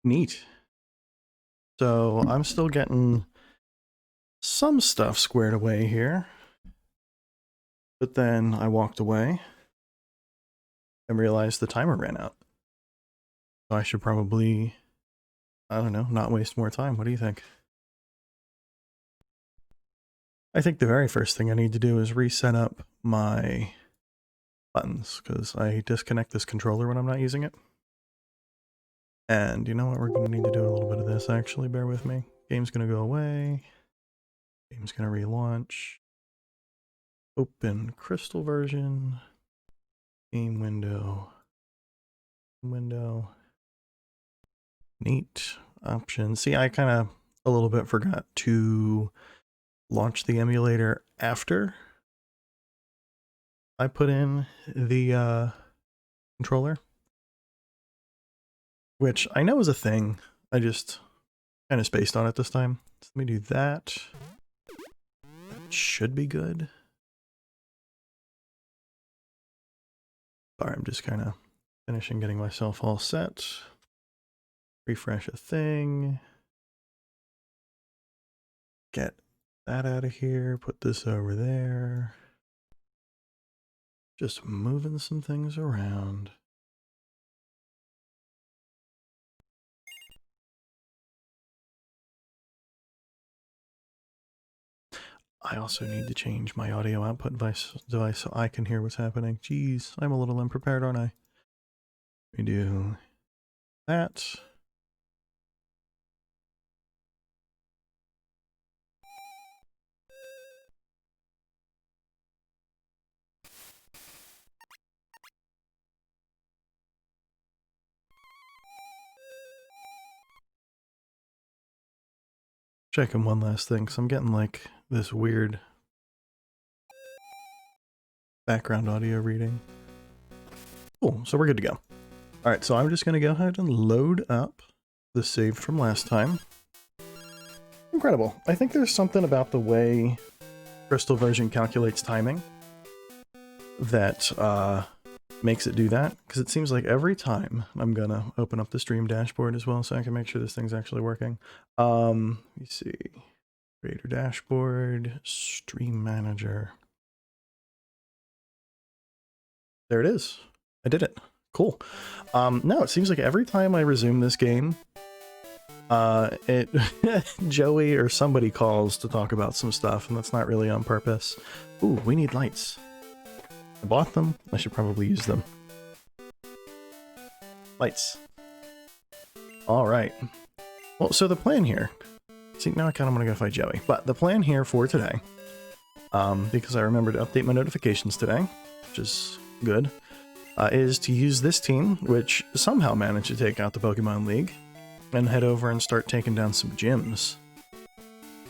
Neat. So I'm still getting some stuff squared away here. But then I walked away and realized the timer ran out. So I should probably, I don't know, not waste more time. What do you think? I think the very first thing I need to do is reset up my buttons, because I disconnect this controller when I'm not using it. And you know what? We're going to need to do a little bit of this, actually. Bear with me. Game's going to go away. Game's going to relaunch. Open Crystal version. Game window. Window. Neat. Options. See, I kind of a little bit forgot to launch the emulator after I put in the controller, which I know is a thing. I just kind of spaced on it this time. So let me do that. That should be good. Sorry, I'm just kind of finishing getting myself all set. Refresh a thing. Get that out of here. Put this over there. Just moving some things around. I also need to change my audio output device so I can hear what's happening. Jeez, I'm a little unprepared, aren't I? We do that. Checking one last thing, because I'm getting like this weird background audio reading. Cool, so we're good to go. Alright, so I'm just going to go ahead and load up the save from last time. Incredible. I think there's something about the way Crystal version calculates timing that makes it do that, because it seems like every time I'm gonna open up the stream dashboard as well so I can make sure this thing's actually working. Let me see. Creator dashboard, stream manager. There it is. I did it. Cool. No, it seems like every time I resume this game, Joey or somebody calls to talk about some stuff, and that's not really on purpose. Ooh, we need lights. I bought them. I should probably use them. Lights. Alright. Well, so the plan here... See, now I kind of want to go fight Joey. But the plan here for today, because I remembered to update my notifications today, which is good, is to use this team, which somehow managed to take out the Pokemon League, and head over and start taking down some gyms.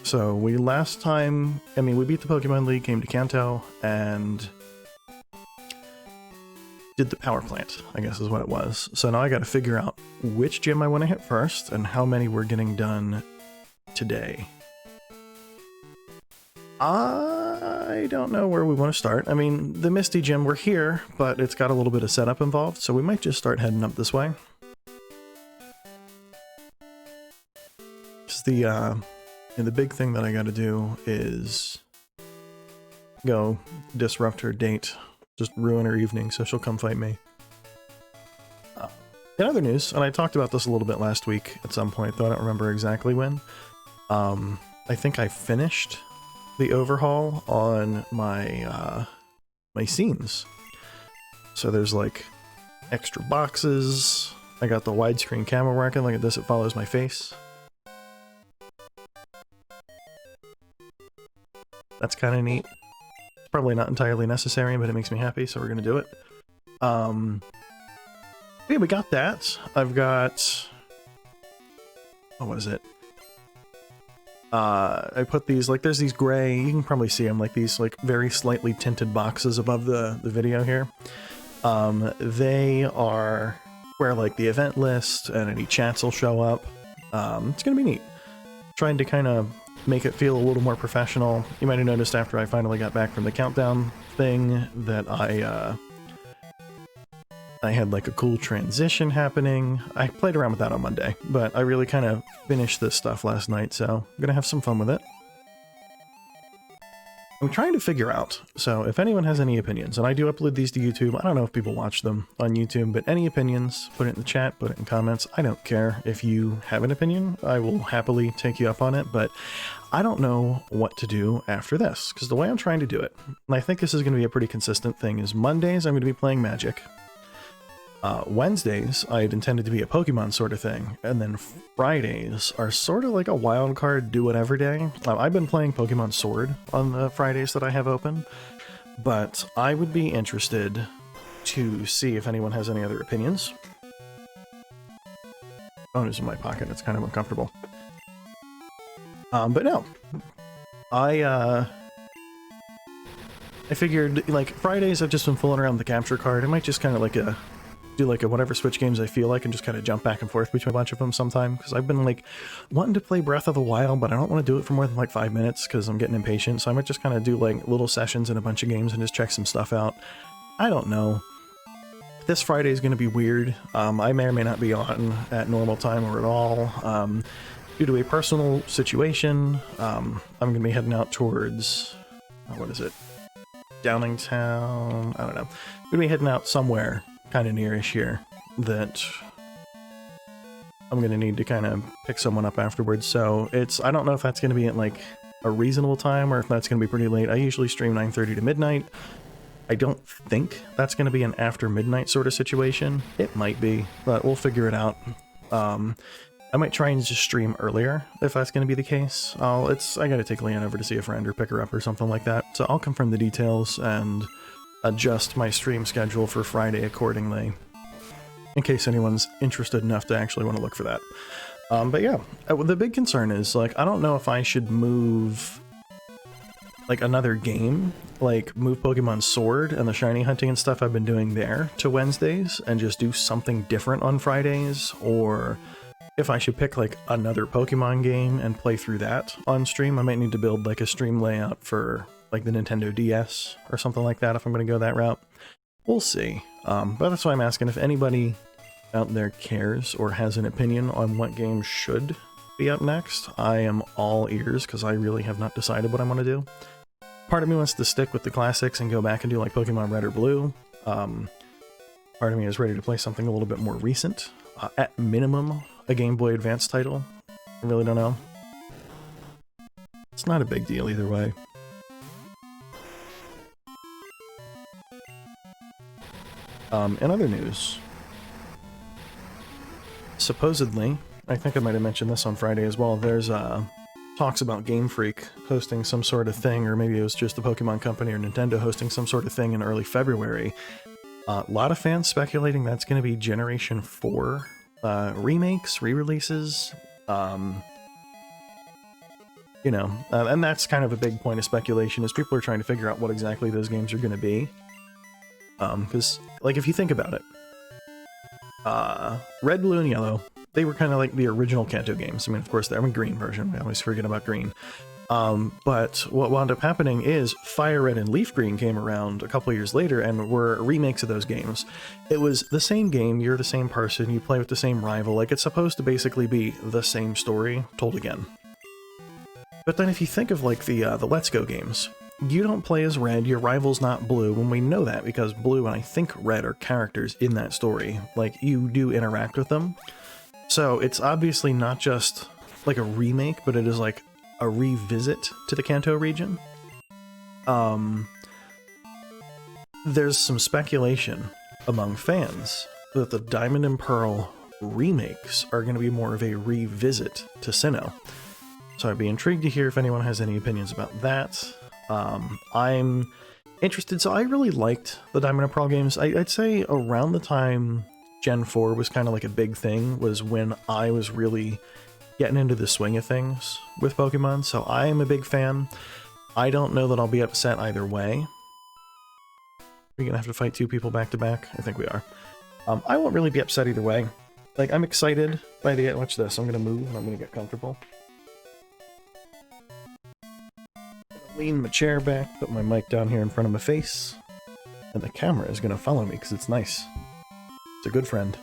So we last time... I mean, we beat the Pokemon League, came to Kanto, and... did the power plant, I guess is what it was. So now I gotta figure out which gym I want to hit first and how many we're getting done today. I don't know where we want to start. I mean, the Misty gym, we're here, but it's got a little bit of setup involved, so we might just start heading up this way. Just the big thing that I gotta do is go disrupt her date. Just ruin her evening so she'll come fight me. In other news, and I talked about this a little bit last week at some point, though I don't remember exactly when. I think I finished the overhaul on my my scenes. So there's like extra boxes. I got the widescreen camera working. Look at this, it follows my face. That's kind of neat. Probably not entirely necessary, but it makes me happy, so we're gonna do it. Yeah, we got that. I've got... what was it? I put these, like, there's these gray, you can probably see them, like these, like, very slightly tinted boxes above the video here. They are where, like, the event list and any chats will show up. It's gonna be neat. Trying to kind of make it feel a little more professional. You might have noticed after I finally got back from the countdown thing that I I had like a cool transition happening. I played around with that on Monday, but I really kind of finished this stuff last night, so I'm gonna have some fun with it. I'm trying to figure out, so if anyone has any opinions, and I do upload these to YouTube, I don't know if people watch them on YouTube, but any opinions, put it in the chat, put it in comments. I don't care if you have an opinion. I will happily take you up on it, but I don't know what to do after this, because the way I'm trying to do it, and I think this is going to be a pretty consistent thing, is Mondays I'm going to be playing Magic. Wednesdays, I had intended to be a Pokemon sort of thing, and then Fridays are sort of like a wild card do whatever day. I've been playing Pokemon Sword on the Fridays that I have open, but I would be interested to see if anyone has any other opinions. Phone is in my pocket, it's kind of uncomfortable. But no, I figured, like, Fridays I've just been fooling around with the capture card. I might just kind of like do like a whatever Switch games I feel like and just kind of jump back and forth between a bunch of them sometime, because I've been like wanting to play Breath of the Wild, but I don't want to do it for more than like 5 minutes because I'm getting impatient. So I might just kind of do like little sessions in a bunch of games and just check some stuff out. I don't know. This Friday is going to be weird. I may or may not be on at normal time or at all. Due to a personal situation, I'm going to be heading out towards, what is it? Downingtown? I don't know. I'm going to be heading out somewhere kind of nearish here that I'm going to need to kind of pick someone up afterwards. So I don't know if that's going to be at like a reasonable time or if that's going to be pretty late. I usually stream 9:30 to midnight. I don't think that's going to be an after midnight sort of situation. It might be, but we'll figure it out. I might try and just stream earlier if that's going to be the case. I got to take Leanne over to see a friend or pick her up or something like that. So I'll confirm the details and adjust my stream schedule for Friday accordingly, in case anyone's interested enough to actually want to look for that. But yeah, the big concern is, like, I don't know if I should move, like, another game, like move Pokemon Sword and the shiny hunting and stuff I've been doing there to Wednesdays and just do something different on Fridays, or if I should pick like another Pokemon game and play through that on stream. I might need to build like a stream layout for like the Nintendo DS or something like that if I'm going to go that route. We'll see. But that's why I'm asking if anybody out there cares or has an opinion on what game should be up next. I am all ears because I really have not decided what I want to do. Part of me wants to stick with the classics and go back and do like Pokemon Red or Blue. Part of me is ready to play something a little bit more recent. At minimum, a Game Boy Advance title. I really don't know. It's not a big deal either way. In other news, supposedly, I think I might have mentioned this on Friday as well, there's talks about Game Freak hosting some sort of thing, or maybe it was just the Pokemon Company or Nintendo hosting some sort of thing in early February. A lot of fans speculating that's going to be Generation 4 remakes, re-releases, you know, and that's kind of a big point of speculation, is people are trying to figure out what exactly those games are going to be. Because, like, if you think about it, Red, Blue, and Yellow, they were kind of like the original Kanto games. I mean, of course, they're in Green version. I always forget about Green. But what wound up happening is Fire Red and Leaf Green came around a couple years later and were remakes of those games. It was the same game, you're the same person, you play with the same rival. Like, it's supposed to basically be the same story told again. But then if you think of, like, the Let's Go games, you don't play as Red, your rival's not Blue, and we know that because Blue and I think Red are characters in that story. Like, you do interact with them. So it's obviously not just like a remake, but it is like a revisit to the Kanto region. There's some speculation among fans that the Diamond and Pearl remakes are going to be more of a revisit to Sinnoh. So I'd be intrigued to hear if anyone has any opinions about that. I'm interested. So I really liked the Diamond and Pearl games. I'd say around the time Gen 4 was kind of like a big thing was when I was really getting into the swing of things with Pokemon. So I am a big fan. I don't know that I'll be upset either way. We're gonna have to fight two people back to back? I think we are. I won't really be upset either way. Like, I'm excited by the... Watch this. I'm gonna move and I'm gonna get comfortable. Lean my chair back, put my mic down here in front of my face, and the camera is going to follow me because it's nice. It's a good friend.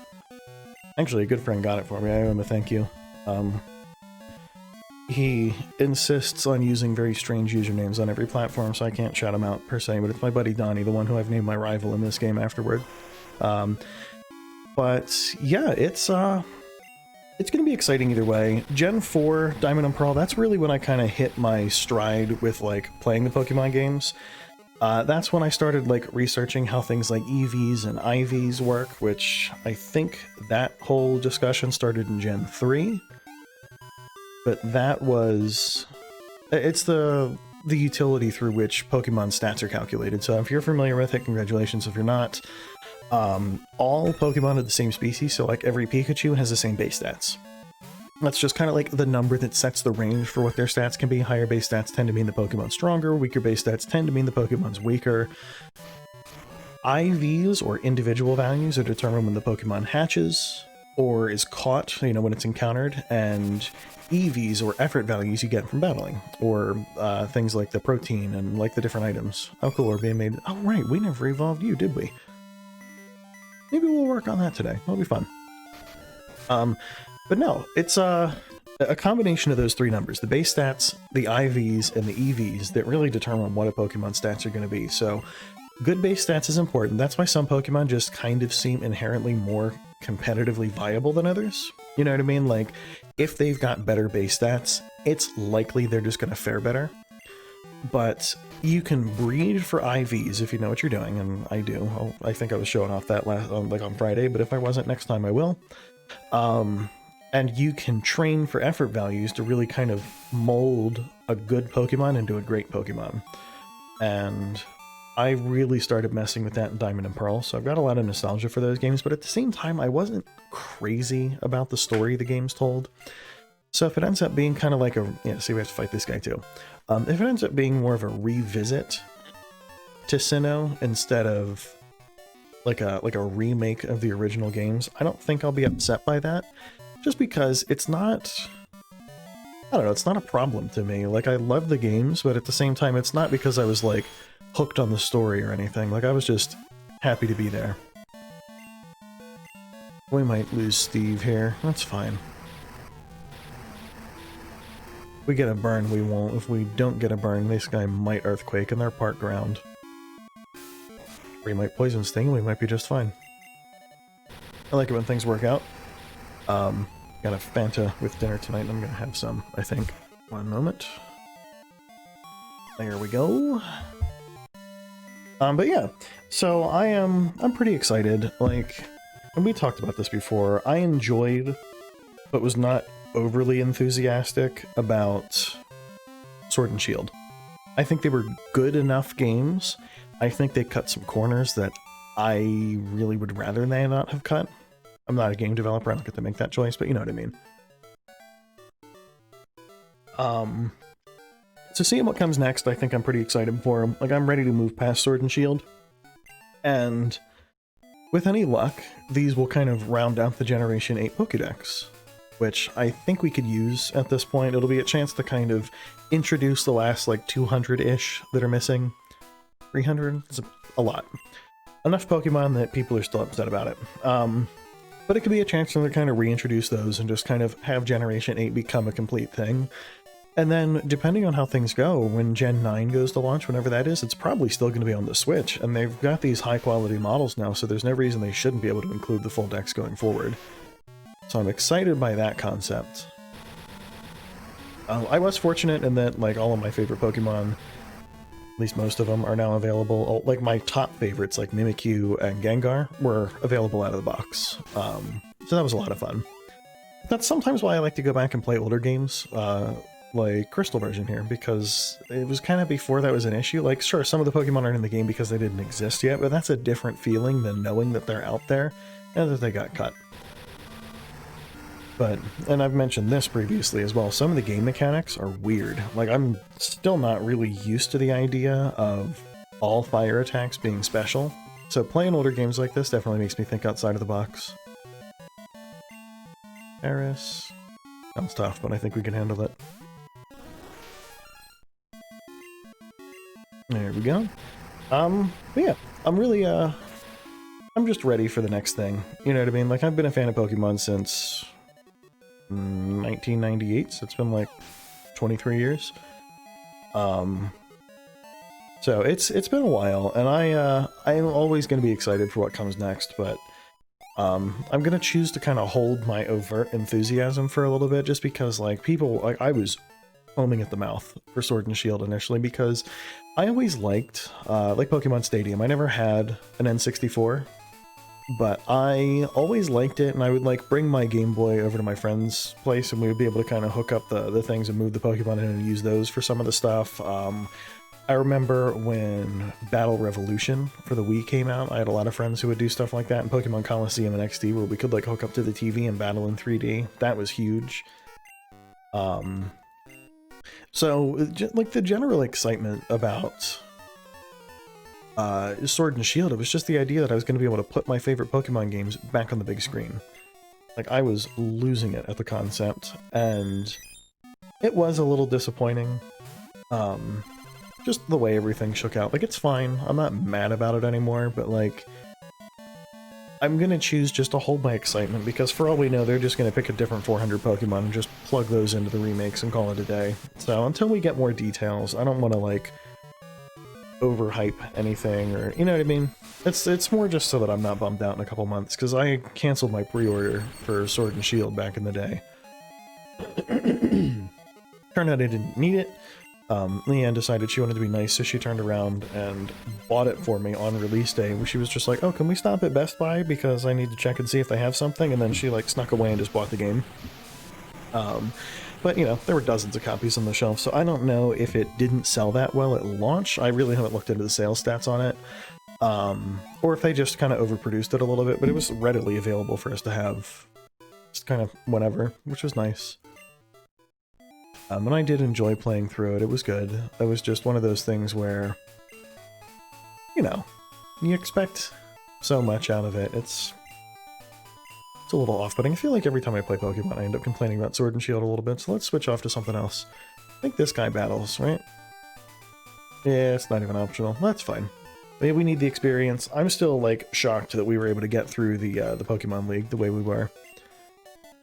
Actually, a good friend got it for me. I owe him a thank you. He insists on using very strange usernames on every platform, so I can't shout him out per se, but it's my buddy Donnie, the one who I've named my rival in this game afterward. But yeah, it's going to be exciting either way. Gen 4, Diamond and Pearl, that's really when I kind of hit my stride with, like, playing the Pokemon games. That's when I started, like, researching how things like EVs and IVs work, which I think that whole discussion started in Gen 3. But that was... It's the utility through which Pokemon stats are calculated. So if you're familiar with it, congratulations. If you're not, all Pokemon are the same species, so like every Pikachu has the same base stats. That's just kind of like the number that sets the range for what their stats can be. Higher base stats tend to mean the Pokemon's stronger, weaker base stats tend to mean the Pokemon's weaker. IVs, or individual values, are determined when the Pokemon hatches, or is caught, you know, when it's encountered, and EVs, or effort values, you get from battling, or things like the protein and like the different items. Oh cool, we're being made... Oh right, we never evolved you, did we? Maybe we'll work on that today. That'll be fun. But no, it's a combination of those three numbers, the base stats, the IVs, and the EVs, that really determine what a Pokemon's stats are going to be. So good base stats is important. That's why some Pokemon just kind of seem inherently more competitively viable than others. You know what I mean? Like, if they've got better base stats, it's likely they're just going to fare better. But you can breed for IVs if you know what you're doing, and I do. I think I was showing off that like on Friday, but if I wasn't, next time I will. And you can train for effort values to really kind of mold a good Pokemon into a great Pokemon. And I really started messing with that in Diamond and Pearl, so I've got a lot of nostalgia for those games, but at the same time, I wasn't crazy about the story the game's told. So if it ends up being kind of like a... Yeah, see, we have to fight this guy too. If it ends up being more of a revisit to Sinnoh instead of like a remake of the original games, I don't think I'll be upset by that. Just because it's not... I don't know, it's not a problem to me. Like, I love the games, but at the same time, it's not because I was, like, hooked on the story or anything. Like, I was just happy to be there. We might lose Steve here. That's fine. If we get a burn, we won't. If we don't get a burn, this guy might Earthquake in their park ground. Or he might Poison Sting, we might be just fine. I like it when things work out. Got a Fanta with dinner tonight, and I'm gonna have some, I think. One moment. There we go. But yeah, so I'm pretty excited. Like, and we talked about this before, I enjoyed, but was not overly enthusiastic about Sword and Shield. I think they were good enough games. I think they cut some corners that I really would rather they not have cut. I'm not a game developer, I don't get to make that choice, but you know what I mean. So seeing what comes next, I think I'm pretty excited for. Like, I'm ready to move past Sword and Shield. And with any luck, these will kind of round out the Generation 8 Pokédex, which I think we could use at this point. It'll be a chance to kind of introduce the last, like, 200-ish that are missing. 300? It's a lot. Enough Pokemon that people are still upset about it. But it could be a chance to kind of reintroduce those and just kind of have Generation 8 become a complete thing. And then, depending on how things go, when Gen 9 goes to launch, whenever that is, it's probably still going to be on the Switch. And they've got these high-quality models now, so there's no reason they shouldn't be able to include the full decks going forward. So I'm excited by that concept. I was fortunate in that, like, all of my favorite Pokemon, at least most of them, are now available. Like, my top favorites, like Mimikyu and Gengar, were available out of the box. So that was a lot of fun. That's sometimes why I like to go back and play older games, like Crystal version here, because it was kind of before that was an issue. Like, sure, some of the Pokemon aren't in the game because they didn't exist yet, but that's a different feeling than knowing that they're out there and that they got cut. But, and I've mentioned this previously as well, some of the game mechanics are weird. Like, I'm still not really used to the idea of all fire attacks being special. So playing older games like this definitely makes me think outside of the box. Paris. Sounds tough, but I think we can handle it. There we go. But yeah, I'm I'm just ready for the next thing. You know what I mean? Like, I've been a fan of Pokemon since 1998, so it's been like 23 years. So it's been a while, and I'm always going to be excited for what comes next, but I'm going to choose to kind of hold my overt enthusiasm for a little bit, just because, like, people, like, I was foaming at the mouth for Sword and Shield initially, because I always liked, like Pokemon Stadium. I never had an N64, but I always liked it, and I would, like, bring my Game Boy over to my friend's place, and we would be able to kind of hook up the things and move the Pokemon in and use those for some of the stuff. I remember when Battle Revolution for the Wii came out, I had a lot of friends who would do stuff like that in Pokemon Coliseum and XD, where we could, like, hook up to the TV and battle in 3D. That was huge. So, like, the general excitement about Sword and Shield, it was just the idea that I was going to be able to put my favorite Pokemon games back on the big screen. Like, I was losing it at the concept, and it was a little disappointing. Just the way everything shook out. Like, it's fine. I'm not mad about it anymore, but, like, I'm gonna choose just to hold my excitement, because for all we know, they're just gonna pick a different 400 Pokemon and just plug those into the remakes and call it a day. So until we get more details, I don't want to, like, overhype anything, or, you know what I mean? It's more just so that I'm not bummed out in a couple months, because I canceled my pre-order for Sword and Shield back in the day. Turned out I didn't need it. Leanne decided she wanted to be nice, so she turned around and bought it for me on release day, where she was just like, oh, can we stop at Best Buy because I need to check and see if they have something, and then she, like, snuck away and just bought the game. But, you know, there were dozens of copies on the shelf, so I don't know if it didn't sell that well at launch. I really haven't looked into the sales stats on it. Or if they just kind of overproduced it a little bit, but it was readily available for us to have just kind of whenever, which was nice. And I did enjoy playing through it. It was good. It was just one of those things where, you know, you expect so much out of it. It's a little off-putting. I feel like every time I play Pokemon, I end up complaining about Sword and Shield a little bit, so let's switch off to something else. I think this guy battles, right? Yeah, it's not even optional. That's fine. Maybe we need the experience. I'm still, like, shocked that we were able to get through the Pokemon League the way we were.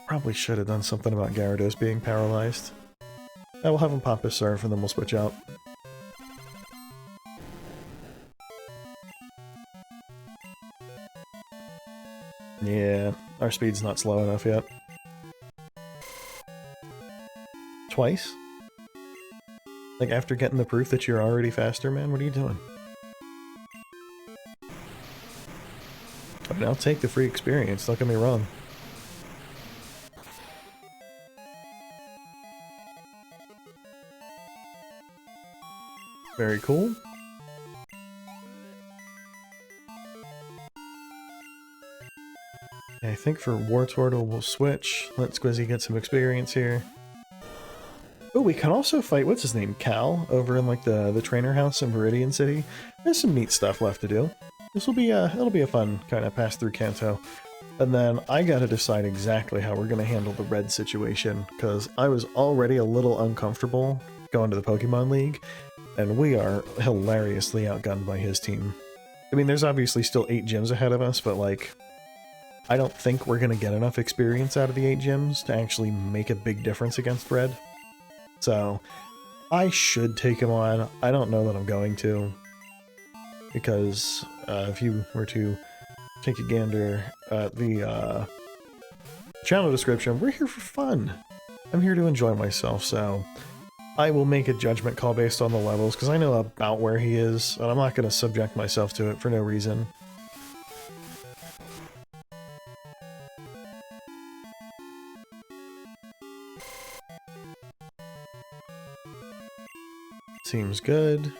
Probably should have done something about Gyarados being paralyzed. I will have him pop his surf and then we'll switch out. Yeah, our speed's not slow enough yet. Twice? Like, after getting the proof that you're already faster, man? What are you doing? I mean, I'll take the free experience, don't get me wrong. Very cool. I think for Wartortle we'll switch. Let Squizzy get some experience here. Oh, we can also fight, what's his name, Cal, over in, like, the trainer house in Viridian City. There's some neat stuff left to do. This will be it'll be a fun kind of pass through Kanto. And then I gotta decide exactly how we're gonna handle the red situation, because I was already a little uncomfortable going to the Pokemon League, and we are hilariously outgunned by his team. I mean, there's obviously still 8 gyms ahead of us, but, like, I don't think we're gonna get enough experience out of the 8 gyms to actually make a big difference against red. So, I should take him on. I don't know that I'm going to, because if you were to take a gander at the channel description, we're here for fun. I'm here to enjoy myself, so I will make a judgment call based on the levels, because I know about where he is, and I'm not going to subject myself to it for no reason. Seems good.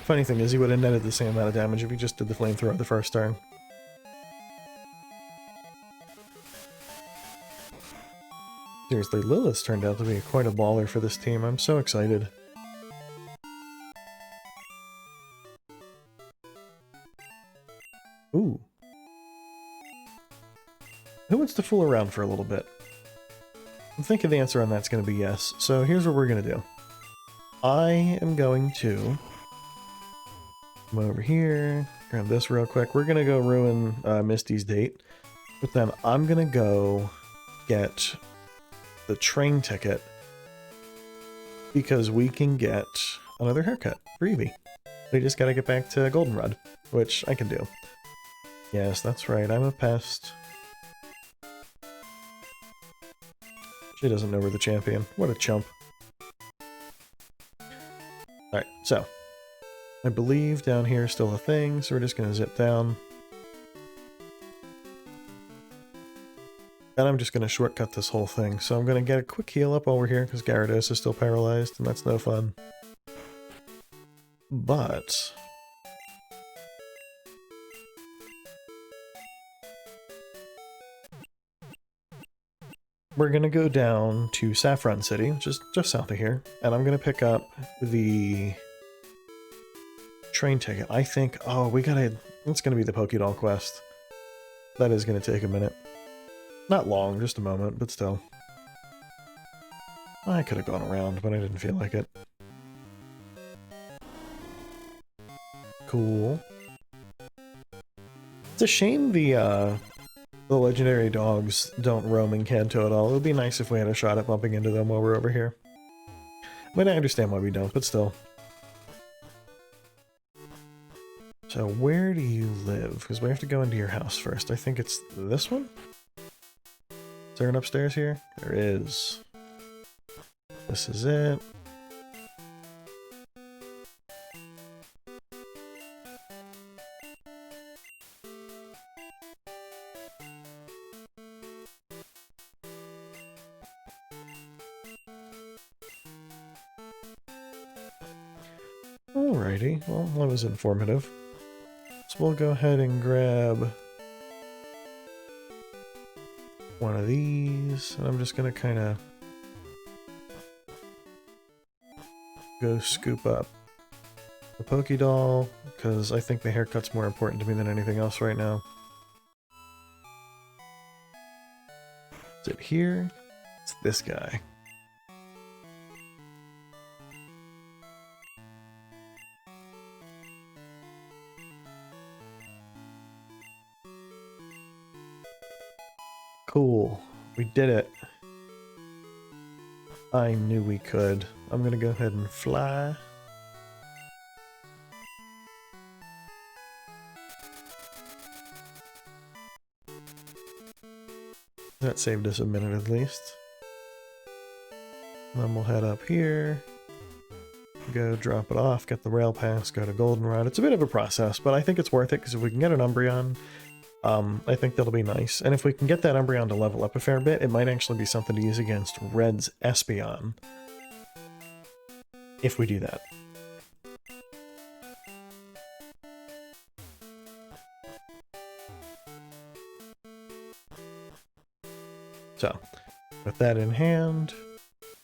Funny thing is, he would have netted the same amount of damage if he just did the flamethrower the first turn. Seriously, Lilith's turned out to be quite a baller for this team. I'm so excited. Ooh. Who wants to fool around for a little bit? I'm thinking the answer on that's going to be yes. So here's what we're going to do. I am going to come over here, Grab this real quick. We're gonna go ruin Misty's date, but then I'm gonna go get the train ticket because we can get another haircut for Eevee. We just gotta get back to Goldenrod, which I can do. Yes, that's right, I'm a pest. She doesn't know we're the champion. What a chump. Alright, so. I believe down here is still a thing, so we're just gonna zip down. And I'm just gonna shortcut this whole thing. So I'm gonna get a quick heal up while we're here, because Gyarados is still paralyzed, and that's no fun. But we're gonna go down to Saffron City, just south of here, and I'm gonna pick up the train ticket. I think, oh, it's gonna be the Pokédoll quest. That is gonna take a minute. Not long, just a moment, but still. I could have gone around, but I didn't feel like it. Cool. It's a shame the legendary dogs don't roam in Kanto at all. It would be nice if we had a shot at bumping into them while we're over here. But I understand why we don't, but still. So where do you live? Because we have to go into your house first. I think it's this one? Is there an upstairs here? There is. This is it. Alrighty, well, that was informative. So we'll go ahead and grab one of these, and I'm just gonna kind of go scoop up the Pokédoll, because I think the haircut's more important to me than anything else right now. Is it here? It's this guy. Cool. We did it. I knew we could. I'm gonna go ahead and fly. That saved us a minute at least. Then we'll head up here. Go drop it off, get the rail pass, go to Goldenrod. It's a bit of a process, but I think it's worth it because if we can get an Umbreon, I think that'll be nice. And if we can get that Umbreon to level up a fair bit, it might actually be something to use against Red's Espeon. If we do that. So, with that in hand,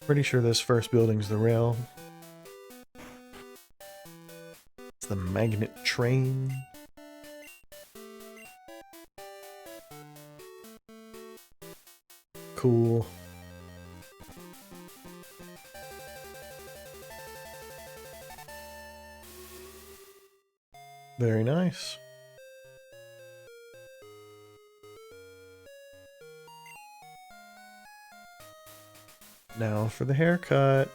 pretty sure this first building's the rail. It's the magnet train. Cool. Very nice. Now for the haircut.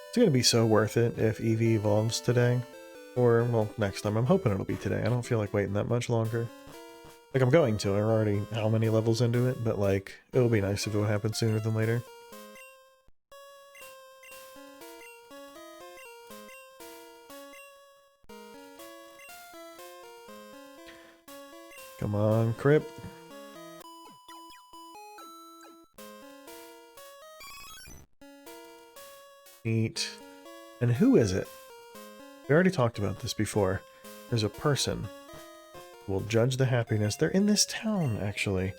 It's gonna be so worth it if Eevee evolves today. Or, well, next time. I'm hoping it'll be today. I don't feel like waiting that much longer. Like, I'm going to. I'm already how many levels into it, but, like, it would be nice if it would happen sooner than later. Come on, Crip. Neat. And who is it? We already talked about this before. There's a person who will judge the happiness. They're in this town, actually.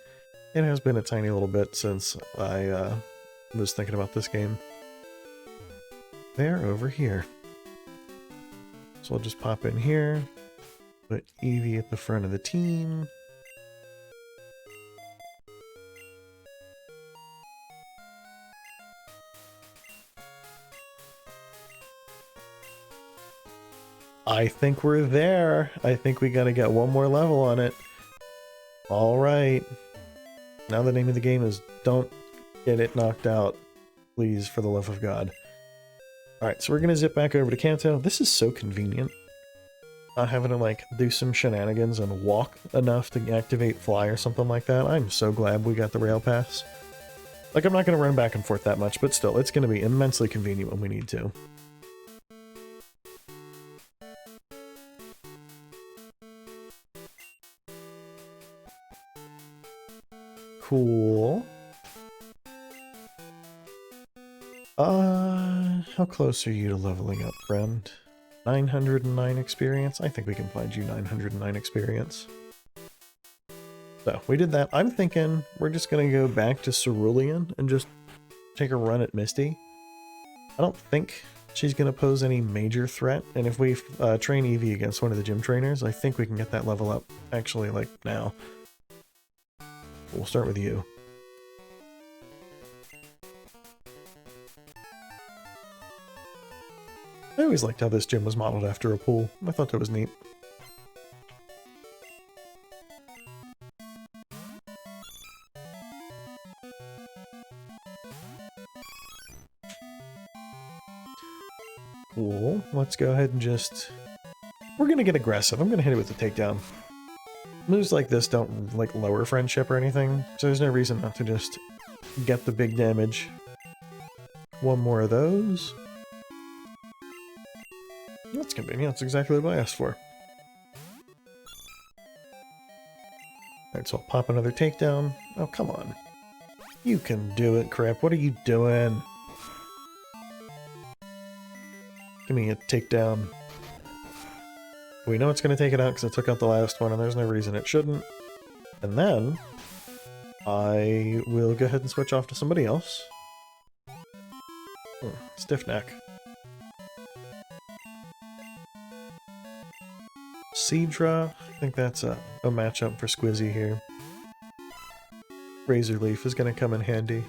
It has been a tiny little bit since I was thinking about this game. They're over here. So I'll just pop in here. Put Eevee at the front of the team. I think we're there. I think we gotta get one more level on it. Alright. Now the name of the game is don't get it knocked out. Please, for the love of God. Alright, so we're gonna zip back over to Kanto. This is so convenient. Not having to, like, do some shenanigans and walk enough to activate Fly or something like that. I'm so glad we got the rail pass. Like, I'm not gonna run back and forth that much, but still, it's gonna be immensely convenient when we need to. Cool. How close are you to leveling up, friend? 909 experience? I think we can find you 909 experience. So, we did that. I'm thinking we're just gonna go back to Cerulean and just take a run at Misty. I don't think she's gonna pose any major threat, and if we train Eevee against one of the gym trainers, I think we can get that level up, actually, like, now. We'll start with you. I always liked how this gym was modeled after a pool. I thought that was neat. Cool. Let's go ahead and just... We're gonna get aggressive. I'm gonna hit it with the takedown. Moves like this don't, like, lower friendship or anything, so there's no reason not to just get the big damage. One more of those. That's convenient. That's exactly what I asked for. Alright, so I'll pop another takedown. Oh, come on. You can do it, Crap. What are you doing? Give me a takedown. We know it's going to take it out because it took out the last one, and there's no reason it shouldn't. And then I will go ahead and switch off to somebody else. Stiff neck. Seadra, I think that's a matchup for Squizzy here. Razor Leaf is going to come in handy.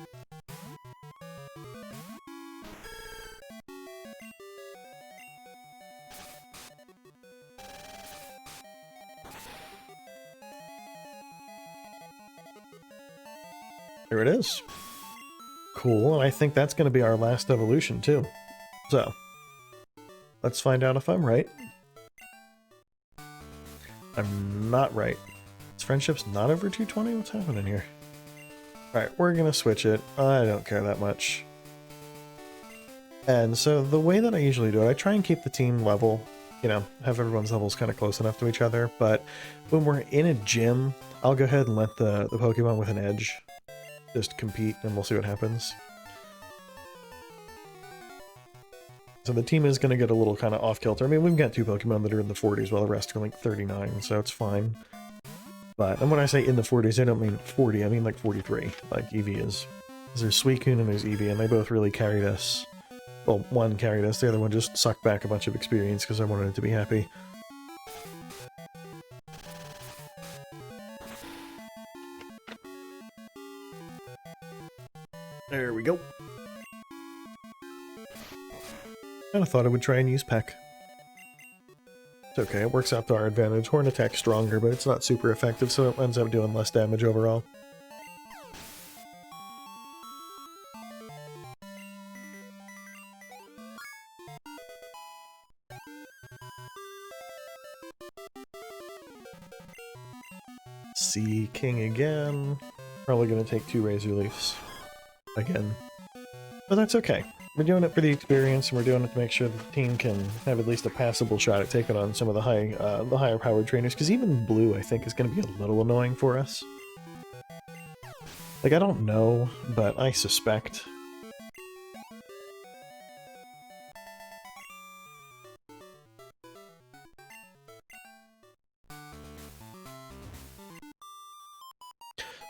There it is. Cool, and I think that's going to be our last evolution too. So, let's find out if I'm right. I'm not right. Is friendship's not over 220? What's happening here? Alright, we're gonna switch it. I don't care that much. And so the way that I usually do it, I try and keep the team level, you know, have everyone's levels kind of close enough to each other, but when we're in a gym, I'll go ahead and let the Pokemon with an edge just compete, and we'll see what happens. So the team is going to get a little kind of off-kilter. I mean, we've got two Pokemon that are in the 40s, while the rest are like 39, so it's fine. But, and when I say in the 40s, I don't mean 40, I mean like 43, like Eevee is. There's Suicune and there's Eevee, and they both really carried us. Well, one carried us, the other one just sucked back a bunch of experience because I wanted it to be happy. There we go. Kinda thought I would try and use Peck. It's okay, it works out to our advantage. Horn attack's stronger, but it's not super effective, so it ends up doing less damage overall. Sea King again. Probably gonna take 2 Razor Leafs. Again. But that's okay. We're doing it for the experience, and we're doing it to make sure that the team can have at least a passable shot at taking on some of the higher powered trainers, because even Blue, I think, is going to be a little annoying for us. Like, I don't know, but I suspect.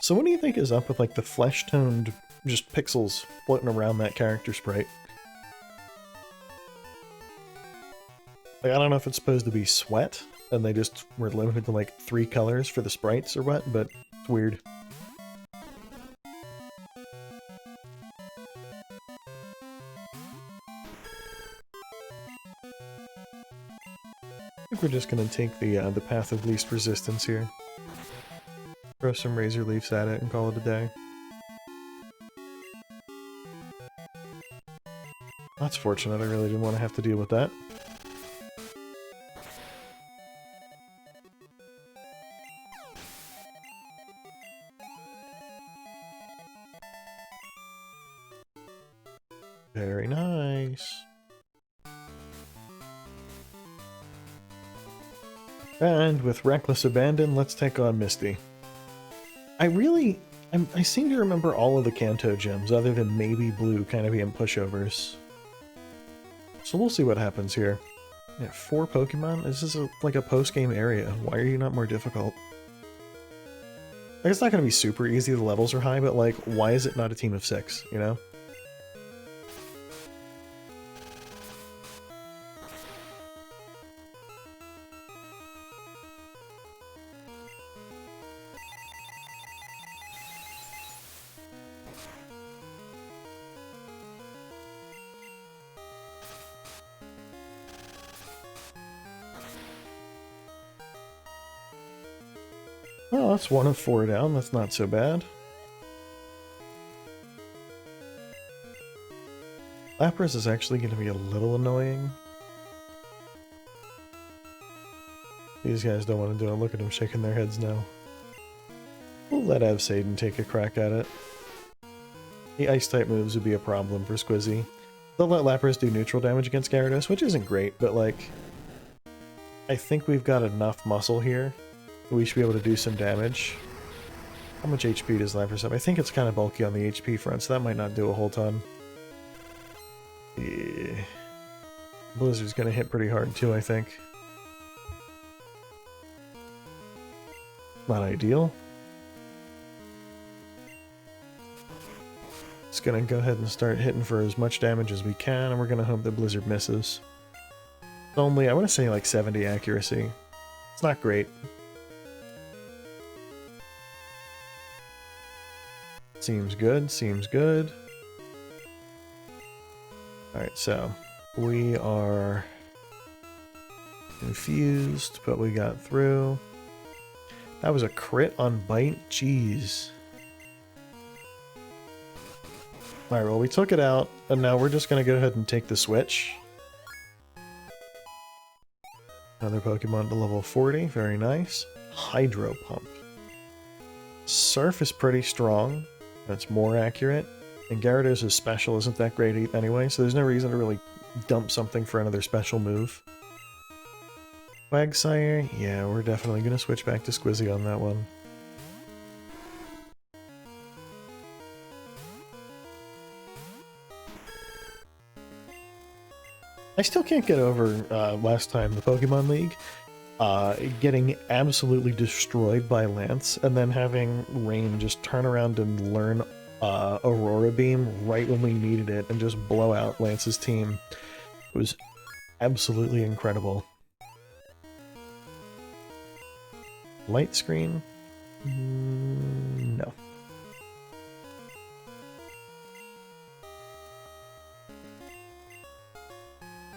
So what do you think is up with, like, the flesh-toned, just pixels floating around that character sprite? Like, I don't know if it's supposed to be sweat, and they just were limited to, like, 3 colors for the sprites or what, but it's weird. we're just gonna take the path of least resistance here. Throw some Razor Leafs at it and call it a day. That's fortunate, I really didn't want to have to deal with that. Very nice. And with reckless abandon, let's take on Misty. I seem to remember all of the Kanto gems, other than maybe blue kind of being pushovers. So we'll see what happens here. Yeah, 4 Pokemon? This is like a post-game area. Why are you not more difficult? Like, it's not going to be super easy, the levels are high, but like, why is it not a team of 6, you know? Well, that's 1 of 4 down, that's not so bad. Lapras is actually going to be a little annoying. These guys don't want to do it, look at them shaking their heads now. We'll let Avsaden take a crack at it. The Ice-type moves would be a problem for Squizzy. They'll let Lapras do neutral damage against Gyarados, which isn't great, but like... I think we've got enough muscle here. We should be able to do some damage. How much HP does Lapras have? I think it's kind of bulky on the HP front, so that might not do a whole ton. Yeah. Blizzard's gonna hit pretty hard too, I think. Not ideal. Just gonna go ahead and start hitting for as much damage as we can, and we're gonna hope that Blizzard misses. It's only, I want to say like 70 accuracy. It's not great. Seems good, seems good. Alright, so we are confused, but we got through. That was a crit on bite? Jeez. Alright, well we took it out, and now we're just going to go ahead and take the switch. Another Pokemon to level 40, very nice. Hydro Pump. Surf is pretty strong. That's more accurate. And Gyarados' special isn't that great anyway, so there's no reason to really dump something for another special move. Quagsire? Yeah, we're definitely going to switch back to Squizzy on that one. I still can't get over last time, the Pokemon League, getting absolutely destroyed by Lance, and then having Rain just turn around and learn Aurora Beam right when we needed it, and just blow out Lance's team. It was absolutely incredible. Light Screen? No.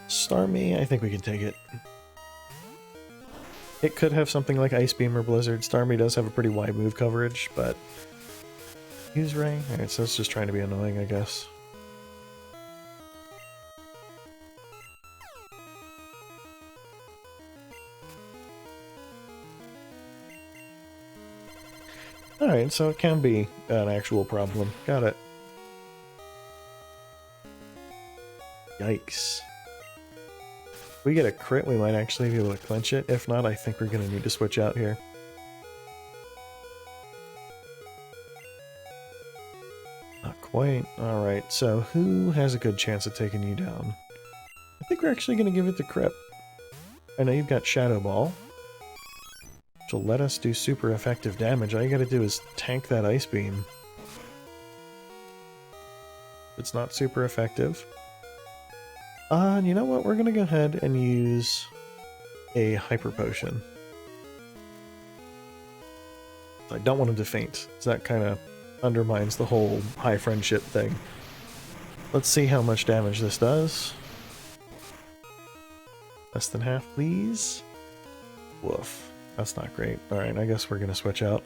Starmie, I think we can take it. It could have something like Ice Beam or Blizzard. Starmie does have a pretty wide move coverage, but... Use Ray? Alright, so it's just trying to be annoying, I guess. Alright, so it can be an actual problem. Got it. Yikes. If we get a crit, we might actually be able to clinch it. If not, I think we're going to need to switch out here. Not quite. Alright, so who has a good chance of taking you down? I think we're actually going to give it to Crip. I know you've got Shadow Ball, which will let us do super effective damage. All you gotta do is tank that Ice Beam. It's not super effective. You know what? We're gonna go ahead and use a Hyper Potion. I don't want him to faint, so that kind of undermines the whole high friendship thing. Let's see how much damage this does. Less than half, please. Woof. That's not great. Alright, I guess we're gonna switch out.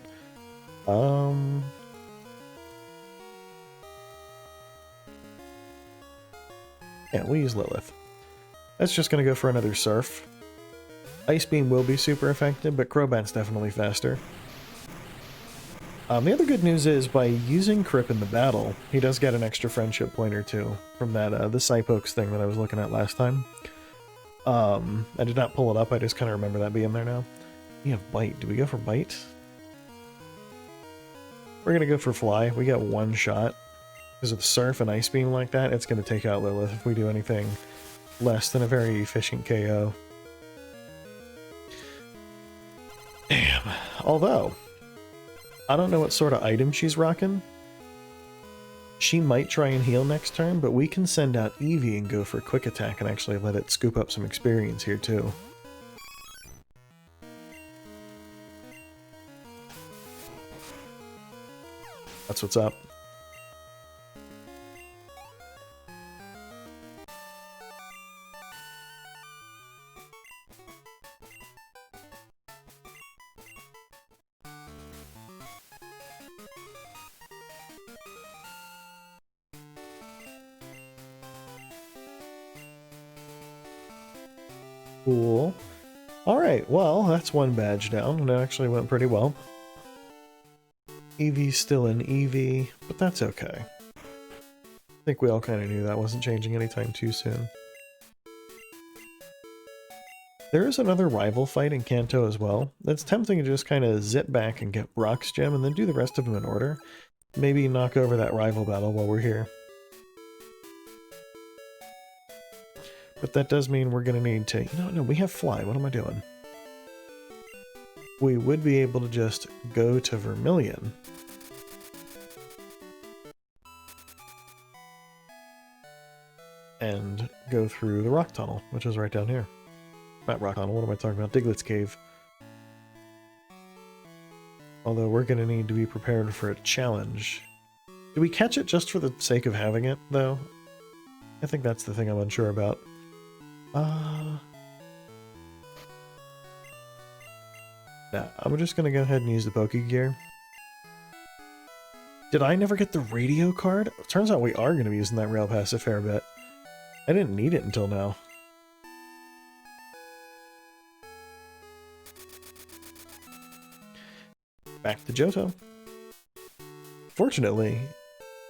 Yeah, we'll use Lilith. That's just gonna go for another Surf. Ice Beam will be super effective, but Crobat's definitely faster. The other good news is, by using Crip in the battle, he does get an extra friendship point or two from that, the Psypokes thing that I was looking at last time. I did not pull it up, I just kind of remember that being there now. We have Bite. Do we go for Bite? We're gonna go for Fly. We got one shot. Because of the Surf and Ice Beam like that, it's gonna take out Lilith if we do anything less than a very efficient KO. Damn. Although, I don't know what sort of item she's rocking. She might try and heal next turn, but we can send out Eevee and go for Quick Attack and actually let it scoop up some experience here too. That's what's up. Cool. Alright, well, that's one badge down, and it actually went pretty well. Eevee's still an Eevee, but that's okay. I think we all kind of knew that wasn't changing anytime too soon. There is another rival fight in Kanto as well. It's tempting to just kind of zip back and get Brock's gem and then do the rest of them in order. Maybe knock over that rival battle while we're here. But that does mean we're going to need to... No, we have Fly. What am I doing? We would be able to just go to Vermilion. And go through the rock tunnel, which is right down here. Not rock tunnel, what am I talking about? Diglett's Cave. Although we're going to need to be prepared for a challenge. Do we catch it just for the sake of having it, though? I think that's the thing I'm unsure about. Nah, I'm just gonna go ahead and use the Pokegear. Did I never get the radio card? Turns out we are gonna be using that rail pass a fair bit. I didn't need it until now. Back to Johto. Fortunately,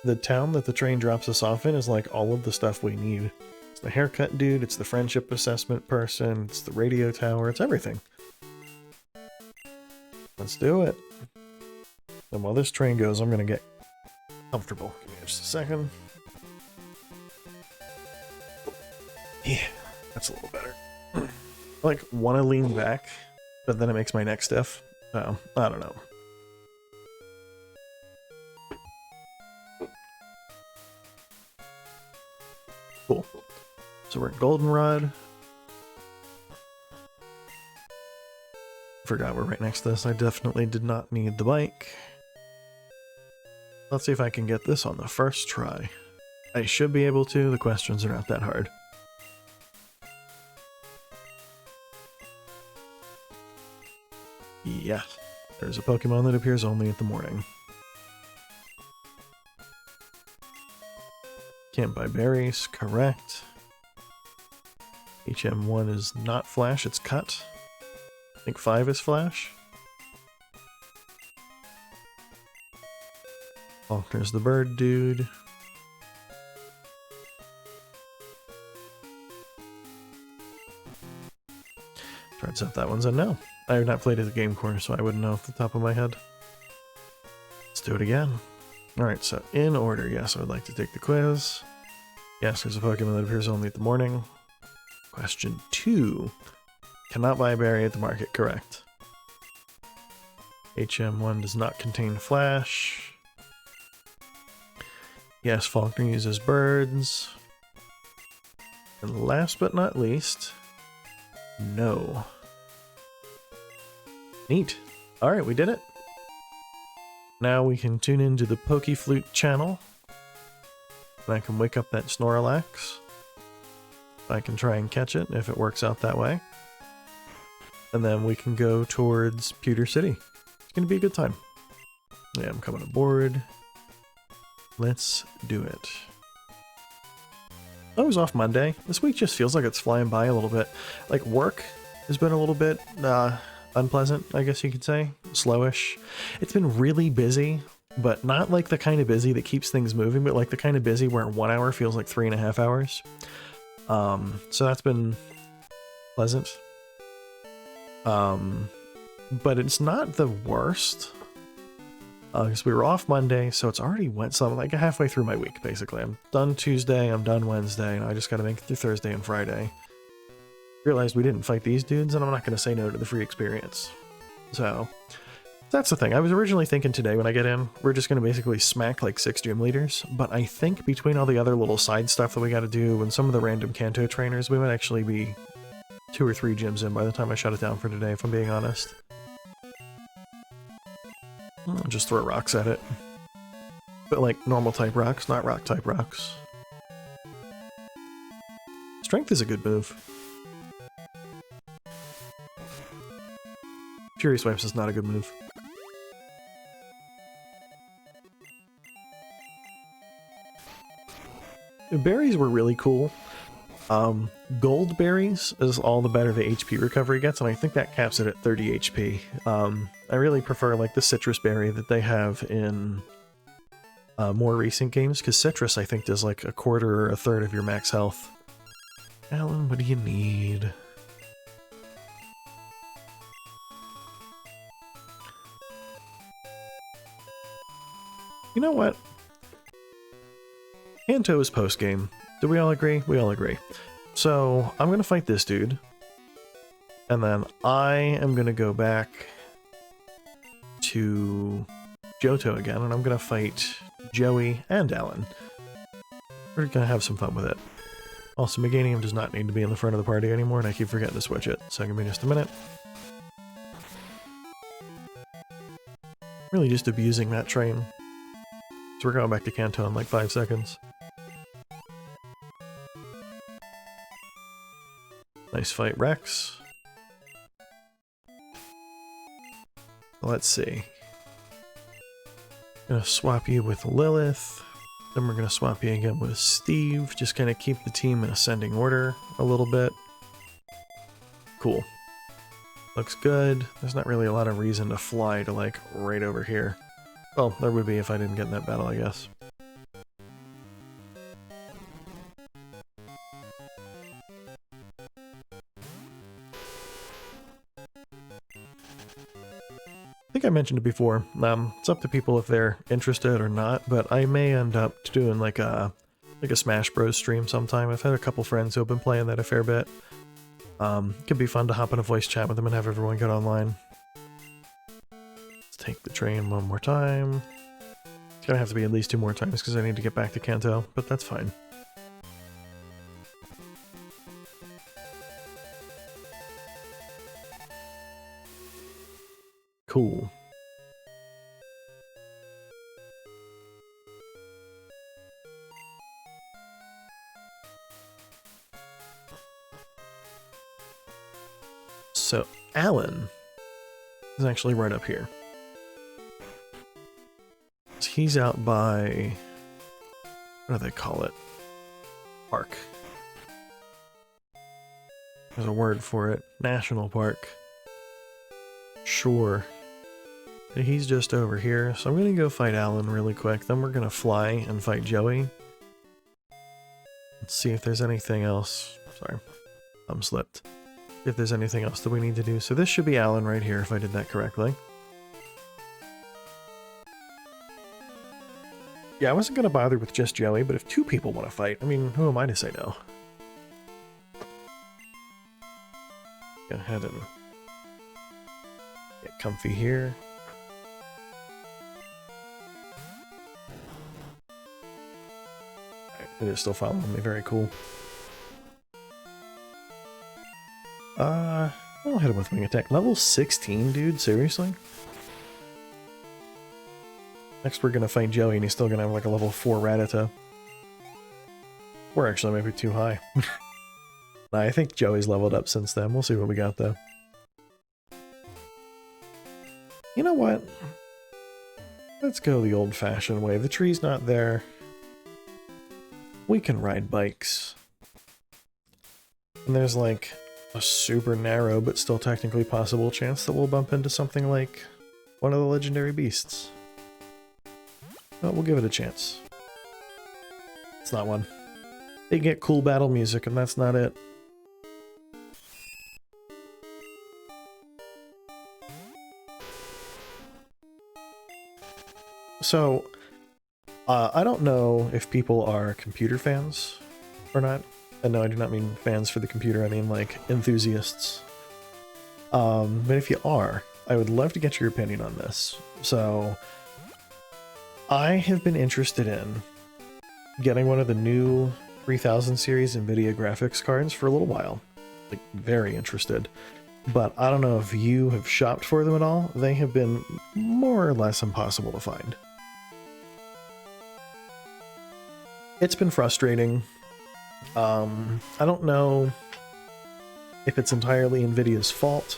the town that the train drops us off in is like all of the stuff we need. It's the haircut dude, it's the friendship assessment person, it's the radio tower, it's everything. Let's do it. And while this train goes, I'm gonna get comfortable. Give me just a second. Yeah, that's a little better. I like want to lean back, but then it makes my neck stiff. I don't know. Cool. So we're at Goldenrod. Forgot we're right next to this. I definitely did not need the bike. Let's see if I can get this on the first try. I should be able to. The questions are not that hard. Yeah, there's a Pokemon that appears only in the morning. Can't buy berries, correct. HM1 is not Flash, it's Cut. I think 5 is Flash. Faulkner's the bird dude. Turns out that one's a no. I have not played at the game corner, so I wouldn't know off the top of my head. Let's do it again. Alright, so in order, yes, I would like to take the quiz. Yes, there's a Pokemon that appears only at the morning. Question 2. Cannot buy a berry at the market, correct. HM1 does not contain Flash. Yes, Faulkner uses birds. And last but not least, no. Neat. Alright, we did it. Now we can tune into the Pokeflute channel. And I can wake up that Snorlax. I can try and catch it if it works out that way. and then we can go towards Pewter City. It's gonna be a good time. Yeah, I'm coming aboard. Let's do it. I was off Monday. This week just feels like it's flying by a little bit. Like, work has been a little bit unpleasant, I guess you could say. Slowish. It's been really busy, but not like the kind of busy that keeps things moving, but like the kind of busy where 1 hour feels like 3.5 hours. So that's been pleasant. But it's not the worst. Because we were off Monday, so it's already went some like halfway through my week, basically. I'm done Tuesday, I'm done Wednesday, and I just gotta make it through Thursday and Friday. Realized we didn't fight these dudes, and I'm not gonna say no to the free experience. So, that's the thing. I was originally thinking today when I get in, we're just gonna basically smack like 6 gym leaders, but I think between all the other little side stuff that we gotta do and some of the random Kanto trainers, we might actually be 2 or 3 gyms in by the time I shut it down for today, if I'm being honest. I'll just throw rocks at it. But like normal type rocks, not rock type rocks. Strength is a good move. Fury Swipes is not a good move. The berries were really cool. Gold berries is all the better the HP recovery gets, and I think that caps it at 30 HP. I really prefer like the citrus berry that they have in more recent games, because citrus I think does like 1/4 or 1/3 of your max health. Alan, what do you need? You know what? Kanto is post-game. Do we all agree? We all agree. So, I'm gonna fight this dude. And then I am gonna go back to Johto again, and I'm gonna fight Joey and Alan. We're gonna have some fun with it. Also, Meganium does not need to be in the front of the party anymore, and I keep forgetting to switch it, so give me just a minute. Really just abusing that train. So we're going back to Kanto in like 5 seconds. Nice fight, Rex. Let's see. Gonna swap you with Lilith. Then we're gonna swap you again with Steve. Just kind of keep the team in ascending order a little bit. Cool. Looks good. There's not really a lot of reason to fly to like right over here. Well, there would be if I didn't get in that battle, I guess. I think I mentioned it before. It's up to people if they're interested or not, but I may end up doing like a Smash Bros stream sometime. I've had a couple friends who have been playing that a fair bit. Could be fun to hop in a voice chat with them and have everyone get online. Let's take the train one more time. It's gonna have to be at least 2 more times because I need to get back to Kanto, but that's fine. Cool. So, Alan is actually right up here. He's out by... what do they call it? Park. There's a word for it. National Park. Sure. He's just over here, so I'm gonna go fight Alan really quick, then we're gonna fly and fight Joey. Let's see if there's anything else. Sorry, thumb slipped. If there's anything else that we need to do. So this should be Alan right here, if I did that correctly. Yeah, I wasn't gonna bother with just Joey, but if 2 people want to fight, I mean, who am I to say no? Go ahead and get comfy here. It is still following me, very cool. I'll hit him with Wing Attack. Level 16, dude? Seriously? Next we're gonna fight Joey and he's still gonna have like a level 4 Rattata. We're actually maybe too high. Nah, I think Joey's leveled up since then. We'll see what we got though. You know what? Let's go the old-fashioned way. The tree's not there. We can ride bikes. And there's like a super narrow but still technically possible chance that we'll bump into something like one of the legendary beasts. But we'll give it a chance. It's not one. They get cool battle music and that's not it. So, I don't know if people are computer fans or not. And no, I do not mean fans for the computer, I mean like enthusiasts. But if you are, I would love to get your opinion on this. So, I have been interested in getting one of the new 3000 series NVIDIA graphics cards for a little while. Like, very interested. But I don't know if you have shopped for them at all. They have been more or less impossible to find. It's been frustrating. I don't know if it's entirely NVIDIA's fault.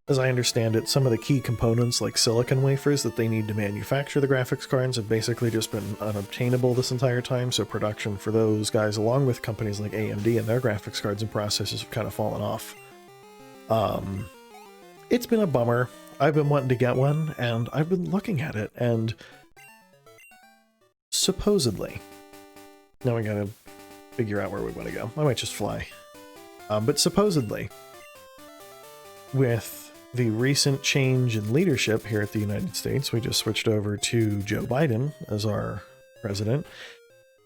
As I understand it, some of the key components like silicon wafers that they need to manufacture the graphics cards have basically just been unobtainable this entire time, so production for those guys, along with companies like AMD and their graphics cards and processors, have kind of fallen off. It's been a bummer. I've been wanting to get one, and I've been looking at it, and supposedly... Now we gotta figure out where we want to go. I might just fly. But supposedly, with the recent change in leadership here at the United States, we just switched over to Joe Biden as our president.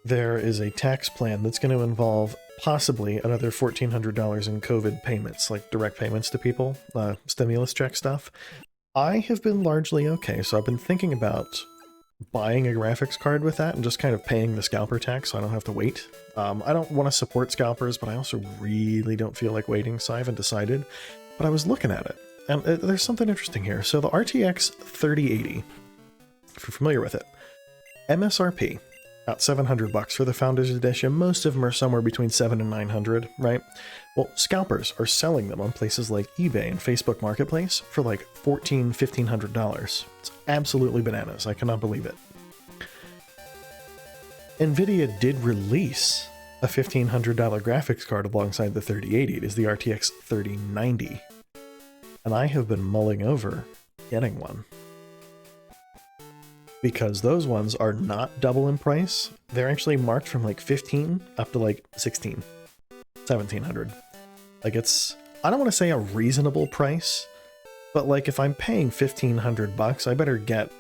There is a tax plan that's going to involve possibly another $1,400 in COVID payments, like direct payments to people, stimulus check stuff. I have been largely okay, so I've been thinking about buying a graphics card with that and just kind of paying the scalper tax so I don't have to wait. I don't want to support scalpers, but I also really don't feel like waiting, so I haven't decided. But I was looking at it, and there's something interesting here. So the RTX 3080, if you're familiar with it, MSRP, about $700 for the Founders Edition. Most of them are somewhere between $700 and $900, right? Well, scalpers are selling them on places like eBay and Facebook Marketplace for like $1,400, $1,500. It's absolutely bananas. I cannot believe it. NVIDIA did release a $1,500 graphics card alongside the 3080. It is the RTX 3090. And I have been mulling over getting one. Because those ones are not double in price. They're actually marked from like 15 up to like 16, 1700. Like it's, I don't want to say a reasonable price, but like if I'm paying $1,500, I better get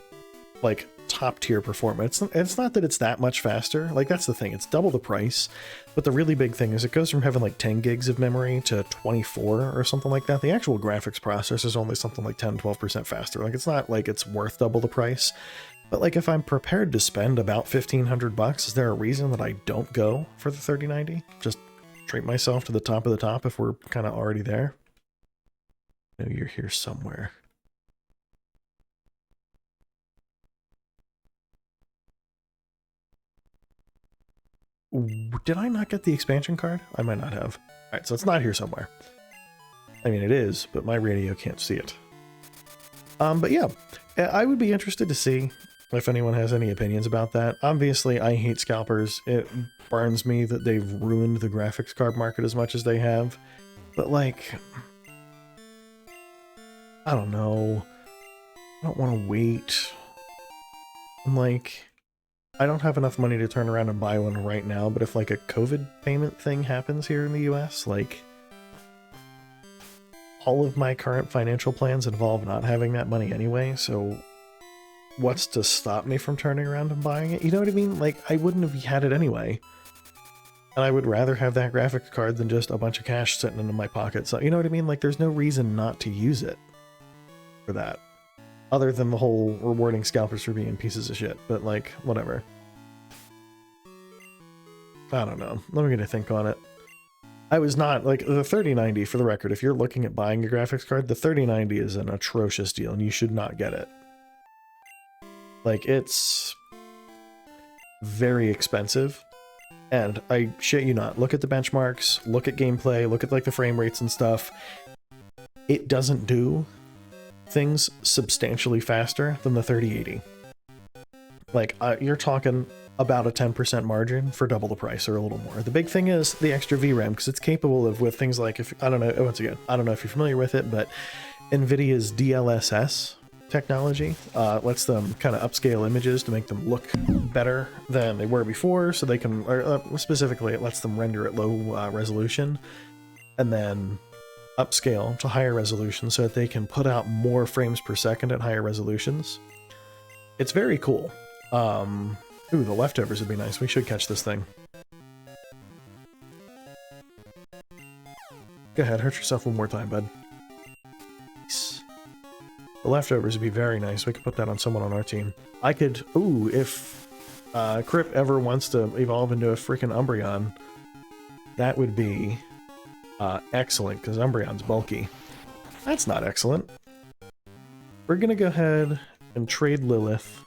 like top tier performance. It's not that it's that much faster. Like that's the thing, it's double the price. But the really big thing is it goes from having like 10 gigs of memory to 24 or something like that. The actual graphics processor is only something like 10-12% faster. Like it's not like it's worth double the price. But like if I'm prepared to spend about $1,500, is there a reason that I don't go for the 3090? Just treat myself to the top of the top if we're kind of already there? No, you're here somewhere. Did I not get the expansion card? I might not have. Alright, so it's not here somewhere. I mean, it is, but my radio can't see it. But yeah, I would be interested to see if anyone has any opinions about that. Obviously, I hate scalpers. It burns me that they've ruined the graphics card market as much as they have. But like, I don't know. I don't want to wait. I'm like, I don't have enough money to turn around and buy one right now, but if like a COVID payment thing happens here in the US, like all of my current financial plans involve not having that money anyway, so what's to stop me from turning around and buying it? You know what I mean? Like, I wouldn't have had it anyway. And I would rather have that graphics card than just a bunch of cash sitting in my pocket. So, you know what I mean? Like, there's no reason not to use it for that. Other than the whole rewarding scalpers for being pieces of shit. But, like, whatever. I don't know. Let me get a think on it. I was not, like, the 3090, for the record, if you're looking at buying a graphics card, the 3090 is an atrocious deal, and you should not get it. Like, it's very expensive, and I shit you not, look at the benchmarks, look at gameplay, look at, like, the frame rates and stuff. It doesn't do things substantially faster than the 3080. Like, you're talking about a 10% margin for double the price or a little more. The big thing is the extra VRAM, because it's capable of, with things like, I don't know, once again, I don't know if you're familiar with it, but NVIDIA's DLSS technology lets them kind of upscale images to make them look better than they were before, so they can, or specifically, it lets them render at low resolution, and then upscale to higher resolution so that they can put out more frames per second at higher resolutions. It's very cool. Ooh, the leftovers would be nice. We should catch this thing. Go ahead, hurt yourself one more time, bud. Nice. The leftovers would be very nice. We could put that on someone on our team. I could... Ooh, if Crip ever wants to evolve into a freaking Umbreon, that would be excellent, because Umbreon's bulky. That's not excellent. We're gonna go ahead and trade Lilith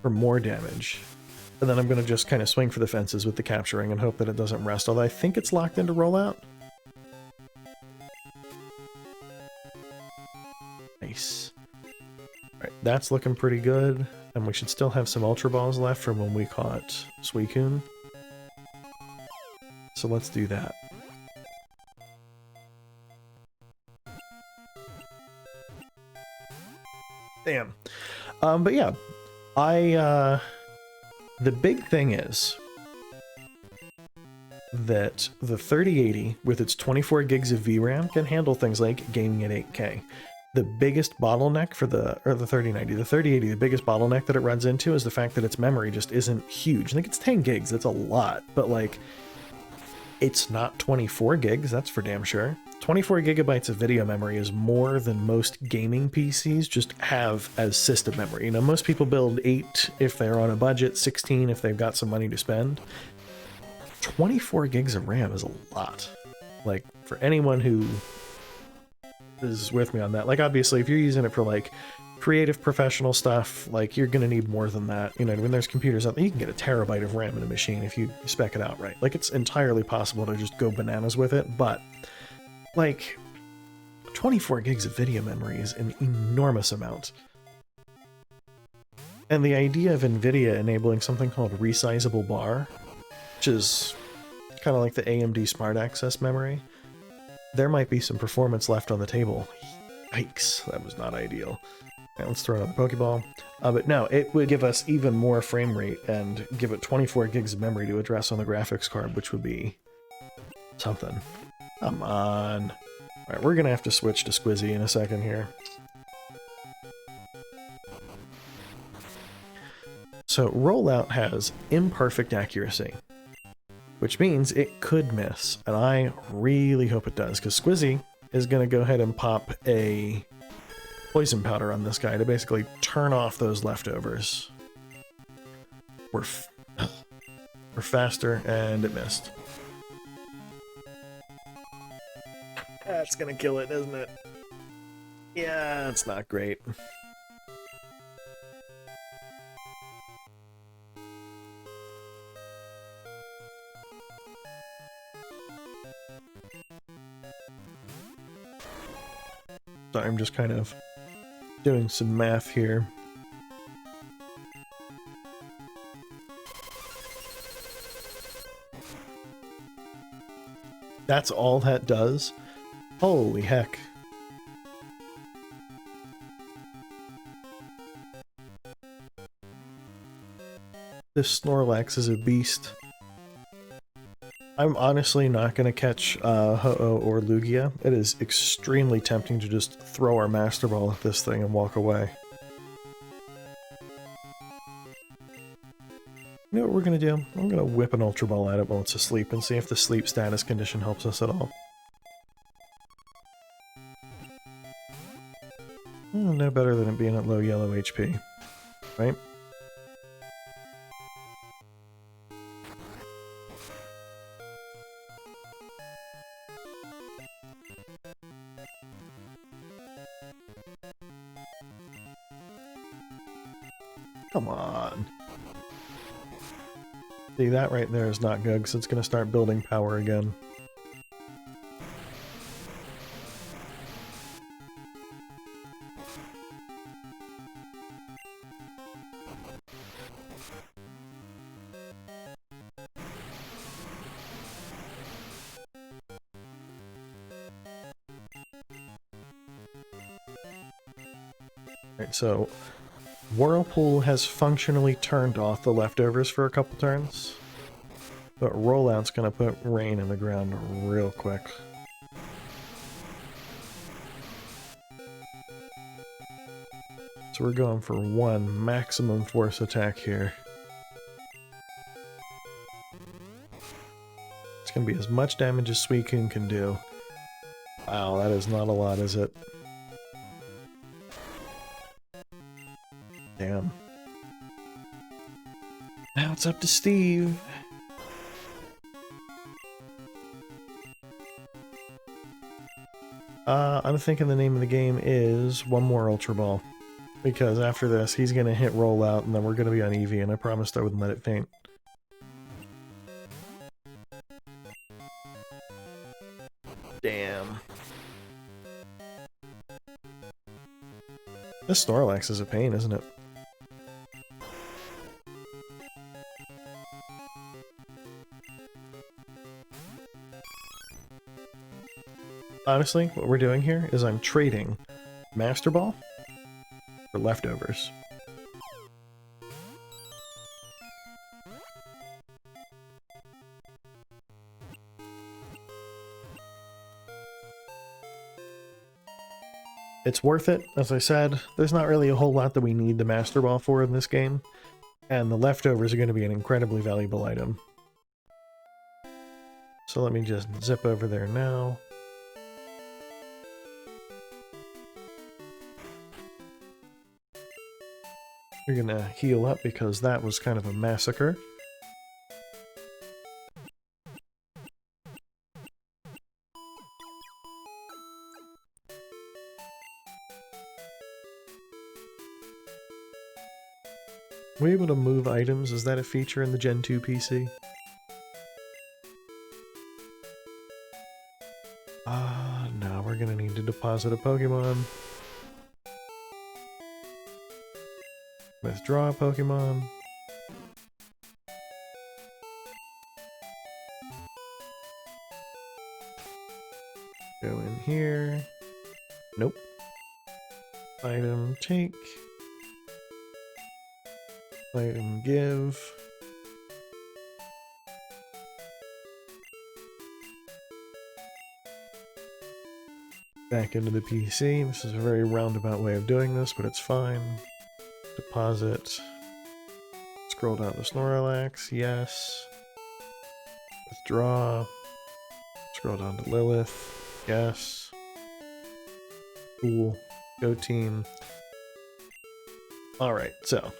for more damage. And then I'm going to just kind of swing for the fences with the capturing and hope that it doesn't rest, although I think it's locked into rollout. Nice. Alright, that's looking pretty good. And we should still have some Ultra Balls left from when we caught Suicune. So let's do that. Damn. But yeah. The big thing is that the 3080 with its 24 gigs of VRAM can handle things like gaming at 8K. The biggest bottleneck for the 3090, the 3080, the biggest bottleneck that it runs into is the fact that its memory just isn't huge. I think it's 10 gigs, that's a lot, but like, it's not 24 gigs, that's for damn sure. 24 gigabytes of video memory is more than most gaming PCs just have as system memory. You know, most people build 8 if they're on a budget, 16 if they've got some money to spend. 24 gigs of RAM is a lot. Like, for anyone who is with me on that, like, obviously, if you're using it for, like, creative professional stuff, like, you're gonna need more than that. You know, when there's computers out there, you can get a terabyte of RAM in a machine if you spec it out right. Like, it's entirely possible to just go bananas with it, but like, 24 gigs of video memory is an enormous amount. And the idea of NVIDIA enabling something called resizable bar, which is kind of like the AMD Smart Access memory, there might be some performance left on the table. Yikes, that was not ideal. Right, let's throw another Pokeball. But no, it would give us even more frame rate and give it 24 gigs of memory to address on the graphics card, which would be something. Come on. Alright, we're gonna have to switch to Squizzy in a second here. So, Rollout has imperfect accuracy, which means it could miss, and I really hope it does, because Squizzy is gonna go ahead and pop a poison powder on this guy to basically turn off those leftovers. We're faster, and it missed. That's gonna kill it, isn't it? Yeah, it's not great. So I'm just kind of doing some math here. That's all that does? Holy heck. This Snorlax is a beast. I'm honestly not going to catch Ho-Oh or Lugia. It is extremely tempting to just throw our Master Ball at this thing and walk away. You know what we're going to do? I'm going to whip an Ultra Ball at it while it's asleep and see if the sleep status condition helps us at all. No better than it being at low yellow HP, right? Come on. See, that right there is not good, because it's going to start building power again. Alright, so Whirlpool has functionally turned off the leftovers for a couple turns, but Rollout's gonna put rain in the ground real quick. So we're going for one maximum force attack here. It's gonna be as much damage as Suicune can do. Wow, that is not a lot, is it? Damn. Now it's up to Steve. I'm thinking the name of the game is One More Ultra Ball. Because after this, he's gonna hit Rollout, and then we're gonna be on Eevee, and I promised I wouldn't let it faint. Damn. This Snorlax is a pain, isn't it? Honestly, what we're doing here is I'm trading Master Ball for leftovers. It's worth it, as I said. There's not really a whole lot that we need the Master Ball for in this game, and the leftovers are going to be an incredibly valuable item. So let me just zip over there now. You're gonna heal up because that was kind of a massacre. Are we able to move items? Is that a feature in the Gen 2 PC? No, we're gonna need to deposit a Pokemon. Withdraw a Pokemon. Go in here. Nope. Item take. Item give. Back into the PC. This is a very roundabout way of doing this, but it's fine. Deposit. Scroll down to Snorlax, yes. Withdraw. Scroll down to Lilith, yes. Cool. Go team. Alright, so.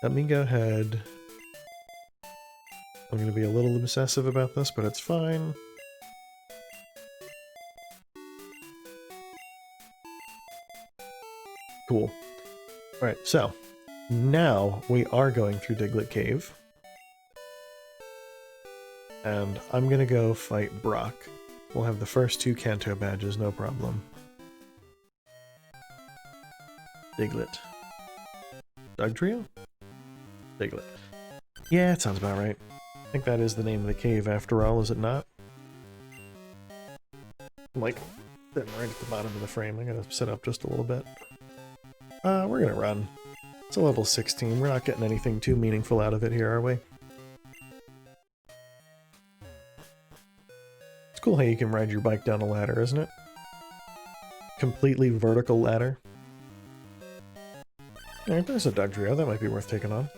Let me go ahead. I'm going to be a little obsessive about this, but it's fine. Cool. Alright, so now we are going through Diglett Cave. And I'm gonna go fight Brock. We'll have the first 2 Kanto badges, no problem. Diglett. Dugtrio? Diglett. Yeah, it sounds about right. I think that is the name of the cave after all, is it not? I'm like, sitting right at the bottom of the frame. I gotta sit up just a little bit. We're gonna run. It's a level 16. We're not getting anything too meaningful out of it here, are we? It's cool how you can ride your bike down a ladder, isn't it? Completely vertical ladder. Alright, there's a Dugtrio. That might be worth taking on.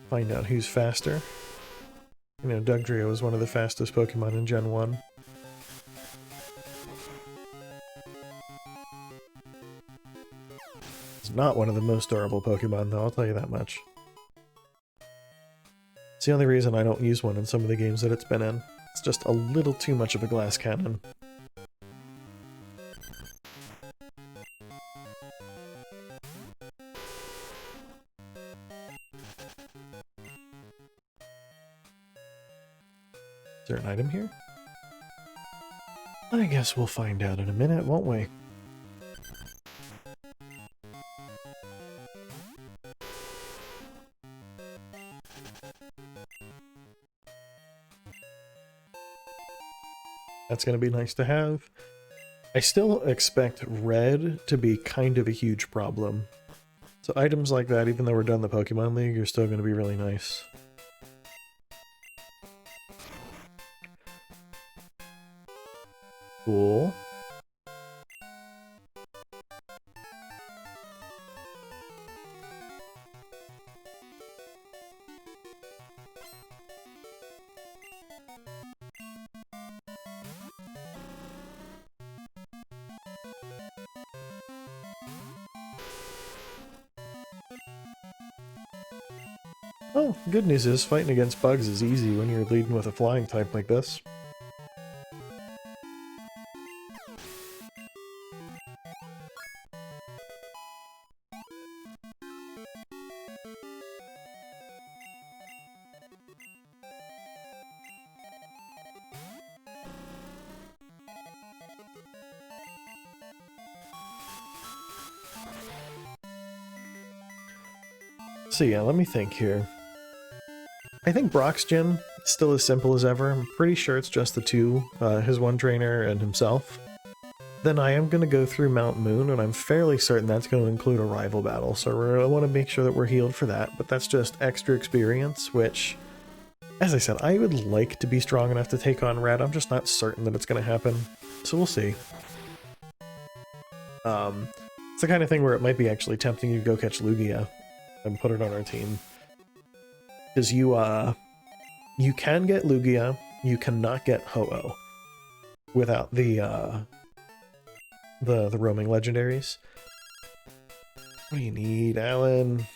Find out who's faster. You know, Dugtrio is one of the fastest Pokemon in Gen 1. It's not one of the most durable Pokemon, though, I'll tell you that much. It's the only reason I don't use one in some of the games that it's been in. It's just a little too much of a glass cannon. Is there an item here? I guess we'll find out in a minute, won't we? That's going to be nice to have. I still expect red to be kind of a huge problem. So items like that, even though we're done the Pokemon League, are still going to be really nice. Cool. Oh, good news is fighting against bugs is easy when you're leading with a flying type like this. So yeah, let me think here. I think Brock's gym is still as simple as ever. I'm pretty sure it's just the two, his one trainer and himself. Then I am going to go through Mount Moon, and I'm fairly certain that's going to include a rival battle, so I want to make sure that we're healed for that, but that's just extra experience, which, as I said, I would like to be strong enough to take on Red. I'm just not certain that it's going to happen, so we'll see. It's the kind of thing where it might be actually tempting you to go catch Lugia and put it on our team. Because you can get Lugia, you cannot get Ho-Oh without the roaming legendaries. What do you need, Alan?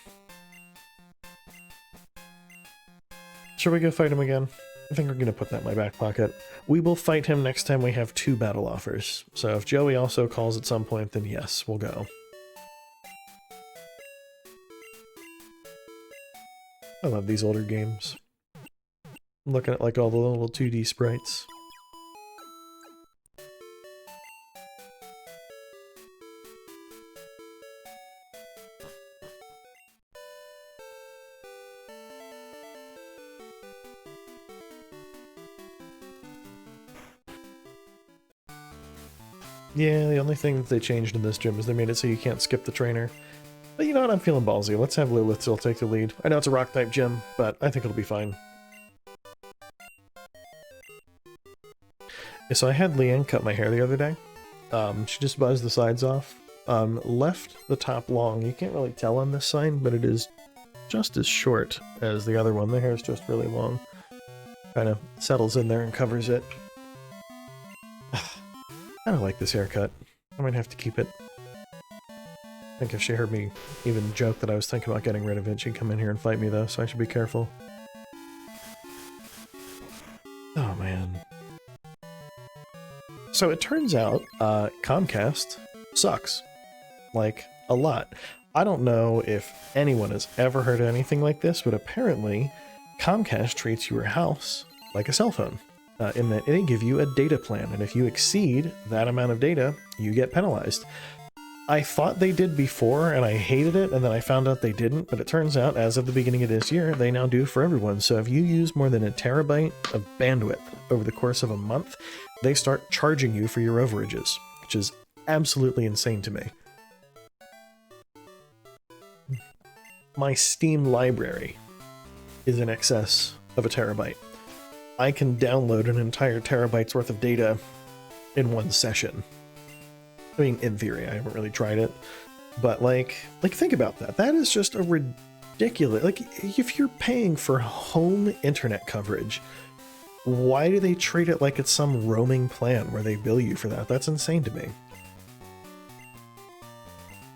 Should we go fight him again? I think we're going to put that in my back pocket. We will fight him next time we have 2 battle offers. So if Joey also calls at some point, then yes, we'll go. I love these older games. I'm looking at like all the little 2D sprites. Yeah, the only thing that they changed in this gym is they made it so you can't skip the trainer. But you know what, I'm feeling ballsy. Let's have Lilith still take the lead. I know it's a rock-type gym, but I think it'll be fine. Yeah, so I had Leanne cut my hair the other day. She just buzzed the sides off. Left the top long. You can't really tell on this sign, but it is just as short as the other one. The hair is just really long. Kind of settles in there and covers it. I don't like this haircut. I might have to keep it. I think if she heard me even joke that I was thinking about getting rid of it, she'd come in here and fight me though, so I should be careful. Oh man. So it turns out, Comcast sucks. Like, a lot. I don't know if anyone has ever heard of anything like this, but apparently Comcast treats your house like a cell phone. In that they give you a data plan, and if you exceed that amount of data, you get penalized. I thought they did before, and I hated it, and then I found out they didn't, but it turns out, as of the beginning of this year, they now do for everyone. So if you use more than 1 terabyte of bandwidth over the course of a month, they start charging you for your overages, which is absolutely insane to me. My Steam library is in excess of 1 terabyte. I can download an entire terabyte's worth of data in one session. I mean, in theory, I haven't really tried it, but like think about that. That is just a ridiculous, like, if you're paying for home internet coverage, why do they treat it like it's some roaming plan where they bill you for that? That's insane to me.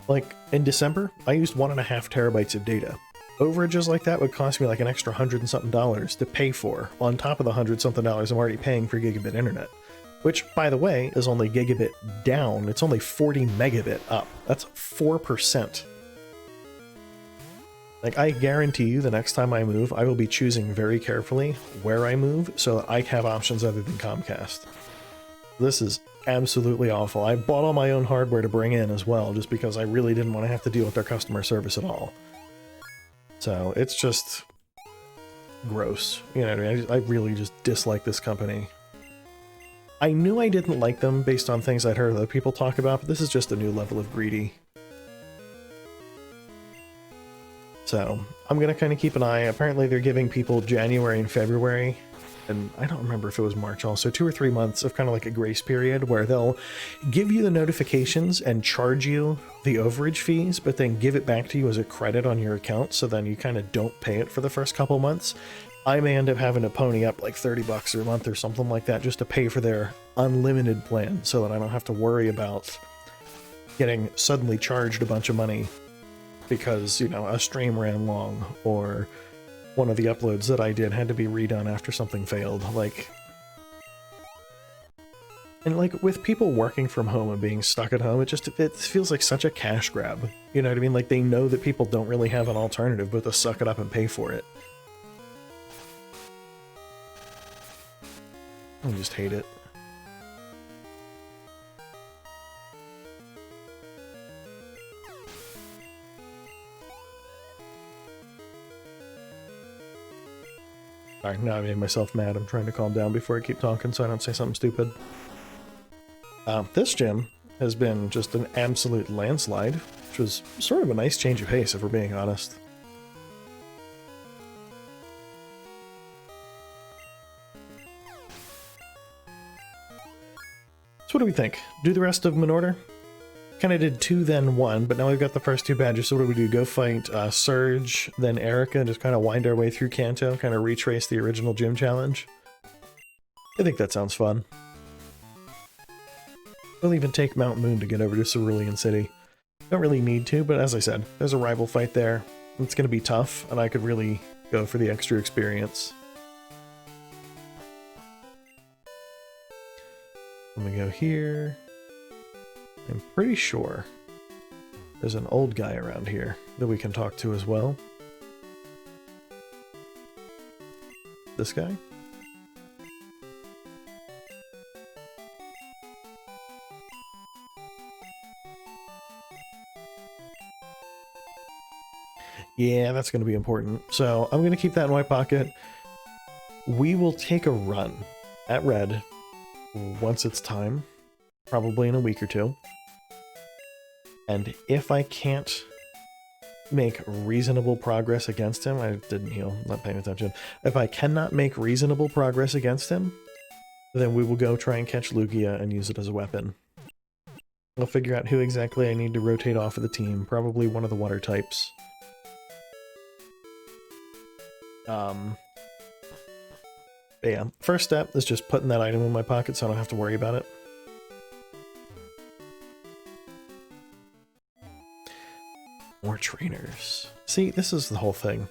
Like, in December, I used 1.5 terabytes of data. Overages like that would cost me like an extra $100 and something to pay for, on top of the $100 something I'm already paying for gigabit internet. Which, by the way, is only gigabit down. It's only 40 megabit up. That's 4%. Like, I guarantee you the next time I move, I will be choosing very carefully where I move so that I have options other than Comcast. This is absolutely awful. I bought all my own hardware to bring in as well, just because I really didn't want to have to deal with their customer service at all. So, it's just gross. You know what I mean? I really just dislike this company. I knew I didn't like them based on things I'd heard other people talk about, but this is just a new level of greedy. So I'm going to kind of keep an eye. Apparently they're giving people January and February, and I don't remember if it was March also, 2 or 3 months of kind of like a grace period where they'll give you the notifications and charge you the overage fees, but then give it back to you as a credit on your account, so then you kind of don't pay it for the first couple months. I may end up having to pony up like $30 a month or something like that just to pay for their unlimited plan, so that I don't have to worry about getting suddenly charged a bunch of money because, you know, a stream ran long, or one of the uploads that I did had to be redone after something failed. Like, and like with people working from home and being stuck at home, it feels like such a cash grab. You know what I mean? Like, they know that people don't really have an alternative but to suck it up and pay for it. I just hate it. Sorry, now I made myself mad. I'm trying to calm down before I keep talking so I don't say something stupid. This gym has been just an absolute landslide, which was sort of a nice change of pace, if we're being honest. So what do we think? Do the rest of them in order? Kind of did 2, then 1, but now we've got the first 2 badges, so what do we do? Go fight Surge, then Erica, and just kind of wind our way through Kanto, kind of retrace the original gym challenge? I think that sounds fun. We'll even take Mount Moon to get over to Cerulean City. Don't really need to, but as I said, there's a rival fight there. It's going to be tough, and I could really go for the extra experience. Let me go here. I'm pretty sure there's an old guy around here that we can talk to as well. This guy? Yeah, that's going to be important. So I'm going to keep that in my pocket. We will take a run at Red once it's time, probably in a week or 2. And if I can't make reasonable progress against him, I didn't heal, not paying attention. If I cannot make reasonable progress against him, then we will go try and catch Lugia and use it as a weapon. I'll figure out who exactly I need to rotate off of the team, probably one of the water types. But yeah, first step is just putting that item in my pocket so I don't have to worry about it. More trainers. See, this is the whole thing.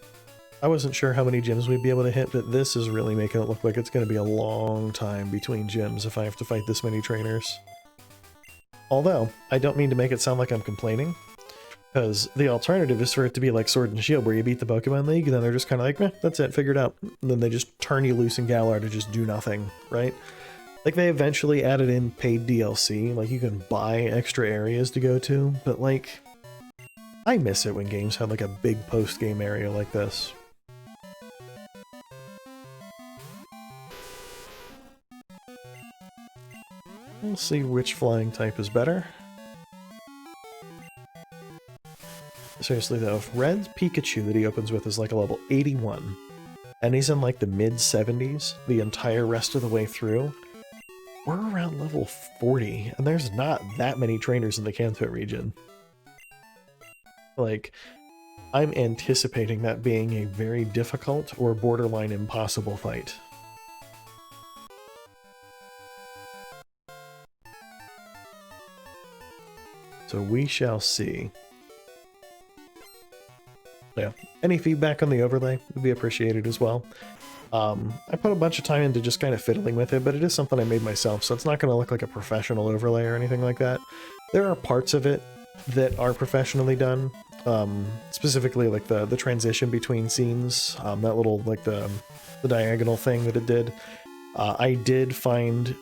I wasn't sure how many gyms we'd be able to hit, but this is really making it look like it's going to be a long time between gyms if I have to fight this many trainers. Although, I don't mean to make it sound like I'm complaining, because the alternative is for it to be like Sword and Shield, where you beat the Pokemon League, and then they're just kind of like, meh, that's it, figured out. And then they just turn you loose in Galar to just do nothing, right? Like, they eventually added in paid DLC, like you can buy extra areas to go to, but like, I miss it when games had like a big post-game area like this. We'll see which flying type is better. Seriously though, if Red's Pikachu that he opens with is like a level 81, and he's in like the mid-70s the entire rest of the way through, we're around level 40, and there's not that many trainers in the Kanto region. Like, I'm anticipating that being a very difficult or borderline impossible fight. So we shall see. Yeah, any feedback on the overlay would be appreciated as well. I put a bunch of time into just kind of fiddling with it, but it is something I made myself, so it's not going to look like a professional overlay or anything like that. There are parts of it that are professionally done, specifically like the transition between scenes, that little, like the diagonal thing that it did. I did find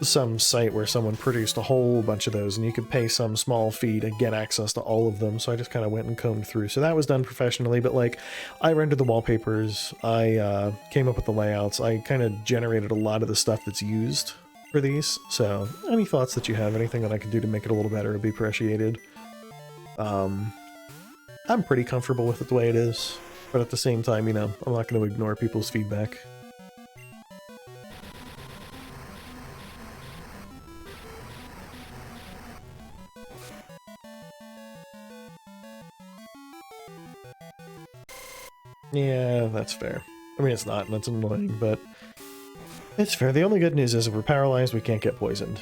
some site where someone produced a whole bunch of those, and you could pay some small fee to get access to all of them, so I just kind of went and combed through. So that was done professionally, but like, I rendered the wallpapers, I came up with the layouts, I kind of generated a lot of the stuff that's used for these. So any thoughts that you have, anything that I can do to make it a little better would be appreciated. I'm pretty comfortable with it the way it is, but at the same time, you know, I'm not going to ignore people's feedback. Yeah, that's fair. I mean, it's not, and it's annoying, but it's fair. The only good news is if we're paralyzed, we can't get poisoned.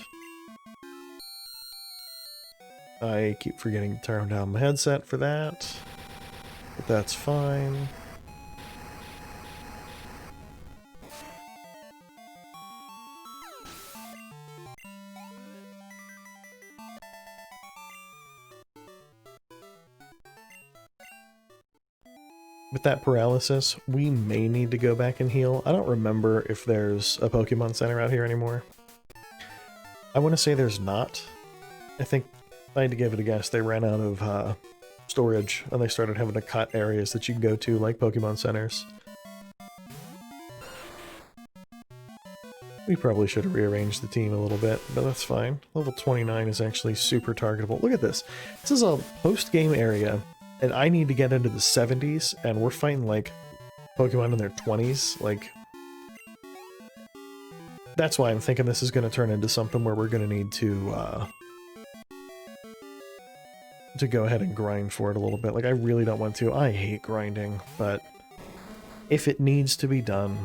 I keep forgetting to turn down my headset for that, but that's fine. With that paralysis, we may need to go back and heal. I don't remember if there's a Pokemon Center out here anymore. I want to say there's not. I think, if I had to give it a guess, they ran out of storage and they started having to cut areas that you can go to, like Pokemon Centers. We probably should have rearranged the team a little bit, but that's fine. Level 29 is actually super targetable. Look at this. This is a post-game area. And I need to get into the 70s, and we're fighting, like, Pokemon in their 20s. Like, that's why I'm thinking this is going to turn into something where we're going to need to go ahead and grind for it a little bit. Like, I really don't want to. I hate grinding, but if it needs to be done,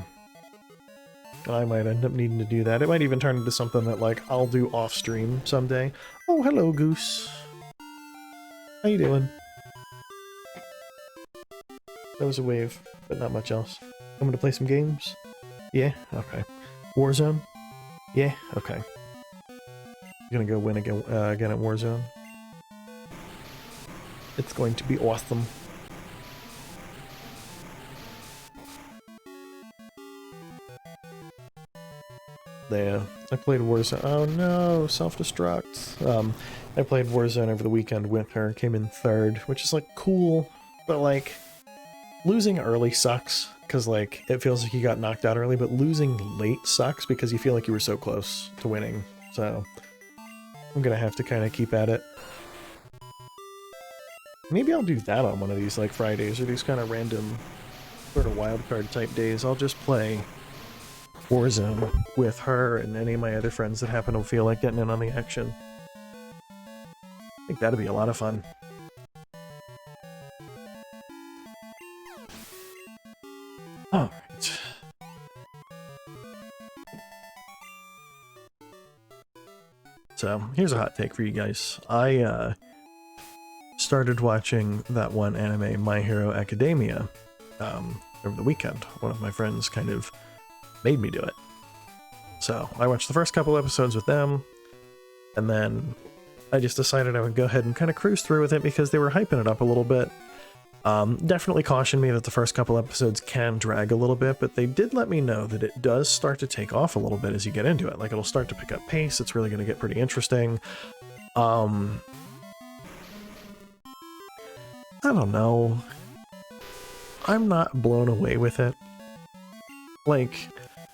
I might end up needing to do that. It might even turn into something that, like, I'll do off-stream someday. Oh, hello, Goose. How you doing? That was a wave, but not much else. I'm gonna play some games? Yeah? Okay. Warzone? Yeah? Okay. Gonna go win again at Warzone. It's going to be awesome. Yeah, I played Warzone. Oh no, self-destruct. I played Warzone over the weekend with her, came in 3rd, which is like cool, but like losing early sucks, because, like, it feels like you got knocked out early, but losing late sucks because you feel like you were so close to winning. So, I'm gonna have to kind of keep at it. Maybe I'll do that on one of these, like, Fridays, or these kind of random sort of wildcard type days. I'll just play Warzone with her and any of my other friends that happen to feel like getting in on the action. I think that'd be a lot of fun. Alright. So, here's a hot take for you guys. I started watching that one anime, My Hero Academia, over the weekend. One of my friends kind of made me do it. So, I watched the first couple episodes with them, and then I just decided I would go ahead and kind of cruise through with it because they were hyping it up a little bit. Definitely cautioned me that the first couple episodes can drag a little bit, but they did let me know that it does start to take off a little bit as you get into it. Like, it'll start to pick up pace, it's really going to get pretty interesting. I don't know. I'm not blown away with it. Like,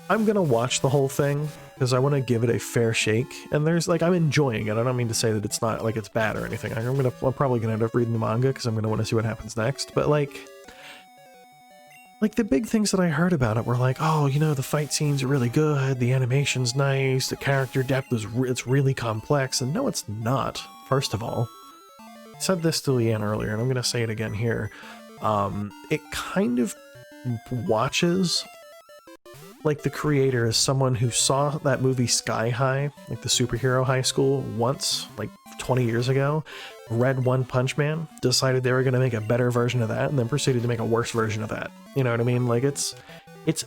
I'm gonna watch the whole thing, because I want to give it a fair shake, and there's, like, I'm enjoying it. I don't mean to say that it's not, like, it's bad or anything. I'm probably gonna end up reading the manga, because I'm gonna want to see what happens next, but, like, the big things that I heard about it were like, oh, you know, the fight scenes are really good, the animation's nice, the character depth is it's really complex, and no, it's not, first of all. I said this to Leanne earlier, and I'm gonna say it again here. It kind of watches like the creator is someone who saw that movie Sky High, like the superhero high school, once, like 20 years ago, read One Punch Man, decided they were going to make a better version of that, and then proceeded to make a worse version of that. You know what I mean? Like, it's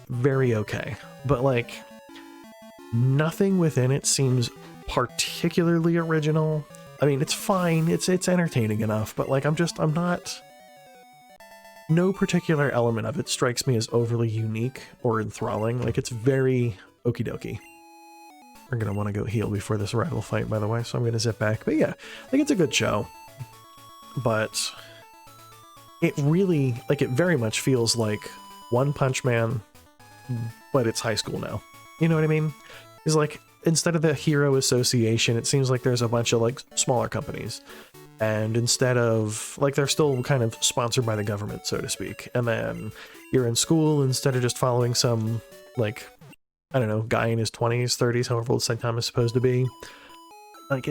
very okay. But, like, nothing within it seems particularly original. I mean, it's fine, it's entertaining enough, but, like, I'm not... No particular element of it strikes me as overly unique or enthralling. Like, it's very okie dokie. We're gonna want to go heal before this rival fight, by the way, so I'm gonna zip back. But yeah, like, it's a good show. But it really, like, it very much feels like One Punch Man, but it's high school now. You know what I mean? It's like, instead of the Hero Association, it seems like there's a bunch of like smaller companies. And instead of, like, they're still kind of sponsored by the government, so to speak. And then you're in school, instead of just following some, like, I don't know, guy in his 20s, 30s, however old Saitama is supposed to be. Like,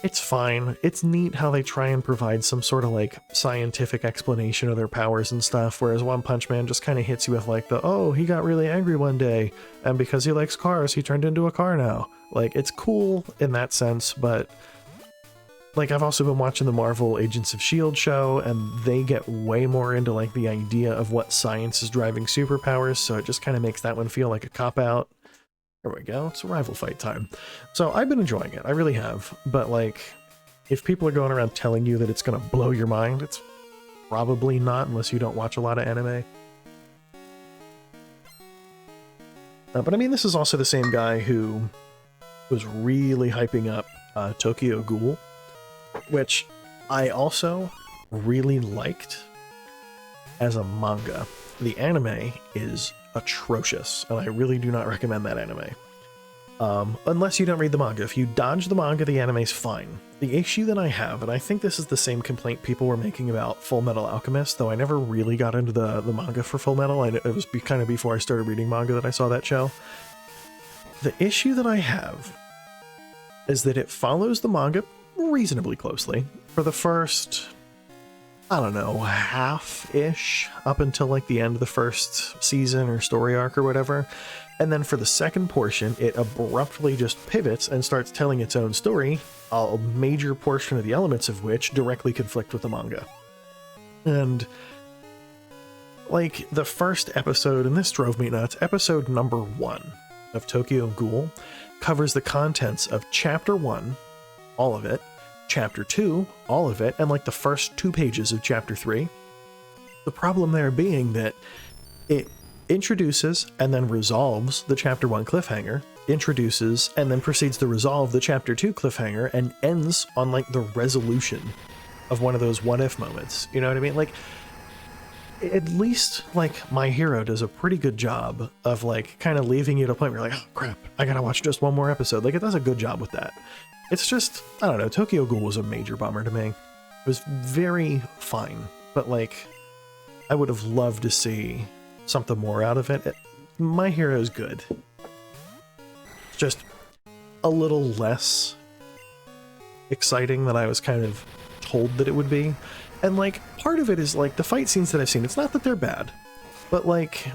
it's fine. It's neat how they try and provide some sort of, like, scientific explanation of their powers and stuff, whereas One Punch Man just kind of hits you with, like, oh, he got really angry one day, and because he likes cars, he turned into a car now. Like, it's cool in that sense, but... like, I've also been watching the Marvel Agents of S.H.I.E.L.D. show, and they get way more into, like, the idea of what science is driving superpowers, so it just kind of makes that one feel like a cop-out. There we go, it's rival fight time. So, I've been enjoying it, I really have, but, like, if people are going around telling you that it's gonna blow your mind, it's probably not, unless you don't watch a lot of anime. But I mean, this is also the same guy who was really hyping up Tokyo Ghoul, which I also really liked as a manga. The anime is atrocious, and I really do not recommend that anime. Unless you don't read the manga. If you dodge the manga, the anime's fine. The issue that I have, and I think this is the same complaint people were making about Full Metal Alchemist, though I never really got into the manga for Full Metal. It was kind of before I started reading manga that I saw that show. The issue that I have is that it follows the manga reasonably closely for the first, I don't know, half-ish, up until like the end of the first season or story arc or whatever. And then for the second portion, it abruptly just pivots and starts telling its own story, a major portion of the elements of which directly conflict with the manga. And like the first episode, and this drove me nuts, episode number 1 of Tokyo Ghoul covers the contents of chapter 1, all of it, chapter 2, all of it, and like the first 2 pages of chapter 3. The problem there being that it introduces and then resolves the chapter 1 cliffhanger, introduces and then proceeds to resolve the chapter 2 cliffhanger, and ends on like the resolution of one of those what if moments. You know what I mean? Like, at least like My Hero does a pretty good job of like kind of leaving you to a point where you're like, oh crap, I gotta watch just one more episode. Like, it does a good job with that. It's just, I don't know, Tokyo Ghoul was a major bummer to me. It was very fine, but like, I would have loved to see something more out of it. My Hero is good. Just a little less exciting than I was kind of told that it would be. And like, part of it is like the fight scenes that I've seen, it's not that they're bad, but like,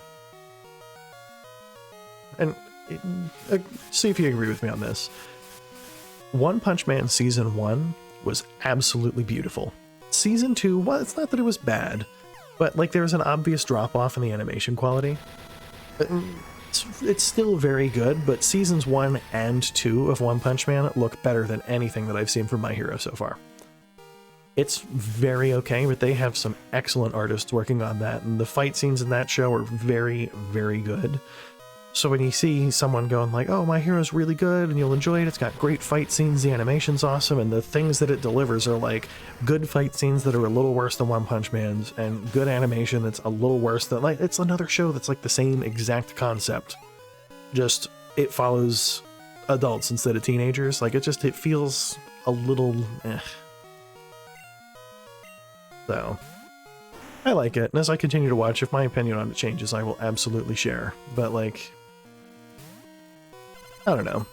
and see if you agree with me on this. One Punch Man Season 1 was absolutely beautiful. Season 2, well, it's not that it was bad, but like there was an obvious drop-off in the animation quality. It's still very good, but Seasons 1 and 2 of One Punch Man look better than anything that I've seen from My Hero so far. It's very okay, but they have some excellent artists working on that, and the fight scenes in that show are very, very good. So when you see someone going like, oh, My Hero's really good and you'll enjoy it, it's got great fight scenes, the animation's awesome, and the things that it delivers are like good fight scenes that are a little worse than One Punch Man's, and good animation that's a little worse than, like, it's another show that's like the same exact concept. Just, it follows adults instead of teenagers. Like, it feels a little eh. So, I like it, and as I continue to watch, if my opinion on it changes, I will absolutely share. But like, I don't know.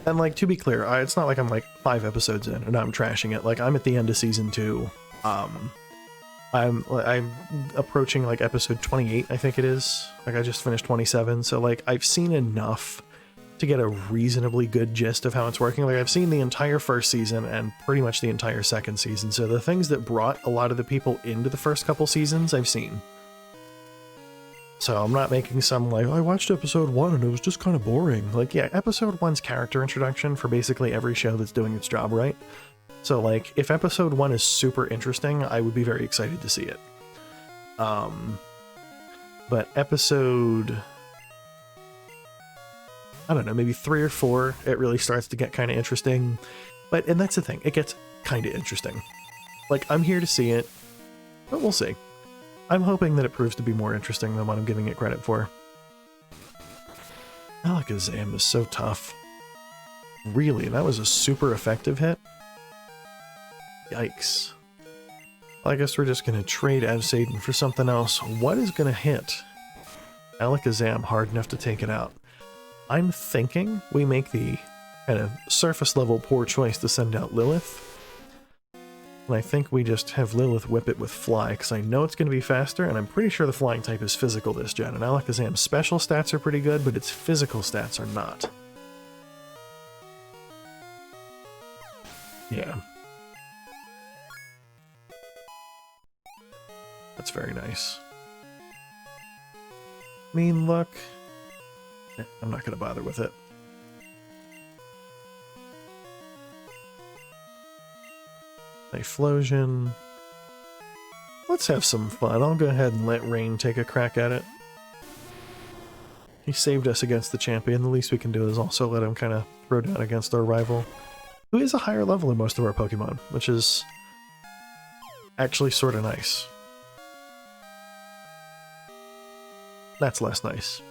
And like, to be clear, it's not like I'm like 5 episodes in and I'm trashing it. Like, I'm at the end of season 2. I'm approaching like episode 28, I think it is. Like, I just finished 27, so like, I've seen enough to get a reasonably good gist of how it's working. Like, I've seen the entire first season and pretty much the entire second season, so the things that brought a lot of the people into the first couple seasons, I've seen. So I'm not making some like, I watched episode 1 and it was just kind of boring. Like, yeah, episode 1's character introduction for basically every show that's doing its job right. So like, if episode 1 is super interesting, I would be very excited to see it. But episode, I don't know, maybe 3 or 4, it really starts to get kind of interesting. But, and that's the thing, it gets kind of interesting. Like, I'm here to see it, but we'll see. I'm hoping that it proves to be more interesting than what I'm giving it credit for. Alakazam is so tough. Really, that was a super effective hit. Yikes. I guess we're just going to trade Avsaden for something else. What is going to hit Alakazam hard enough to take it out? I'm thinking we make the kind of surface level poor choice to send out Lilith. And I think we just have Lilith whip it with Fly, because I know it's going to be faster, and I'm pretty sure the flying type is physical this gen. And Alakazam's special stats are pretty good, but its physical stats are not. Yeah. That's very nice. Mean Look. I'm not going to bother with it. Typhlosion. Let's have some fun. I'll go ahead and let Rain take a crack at it. He saved us against the champion. The least we can do is also let him kind of throw down against our rival, who is a higher level than most of our Pokemon, which is actually sort of nice. That's less nice.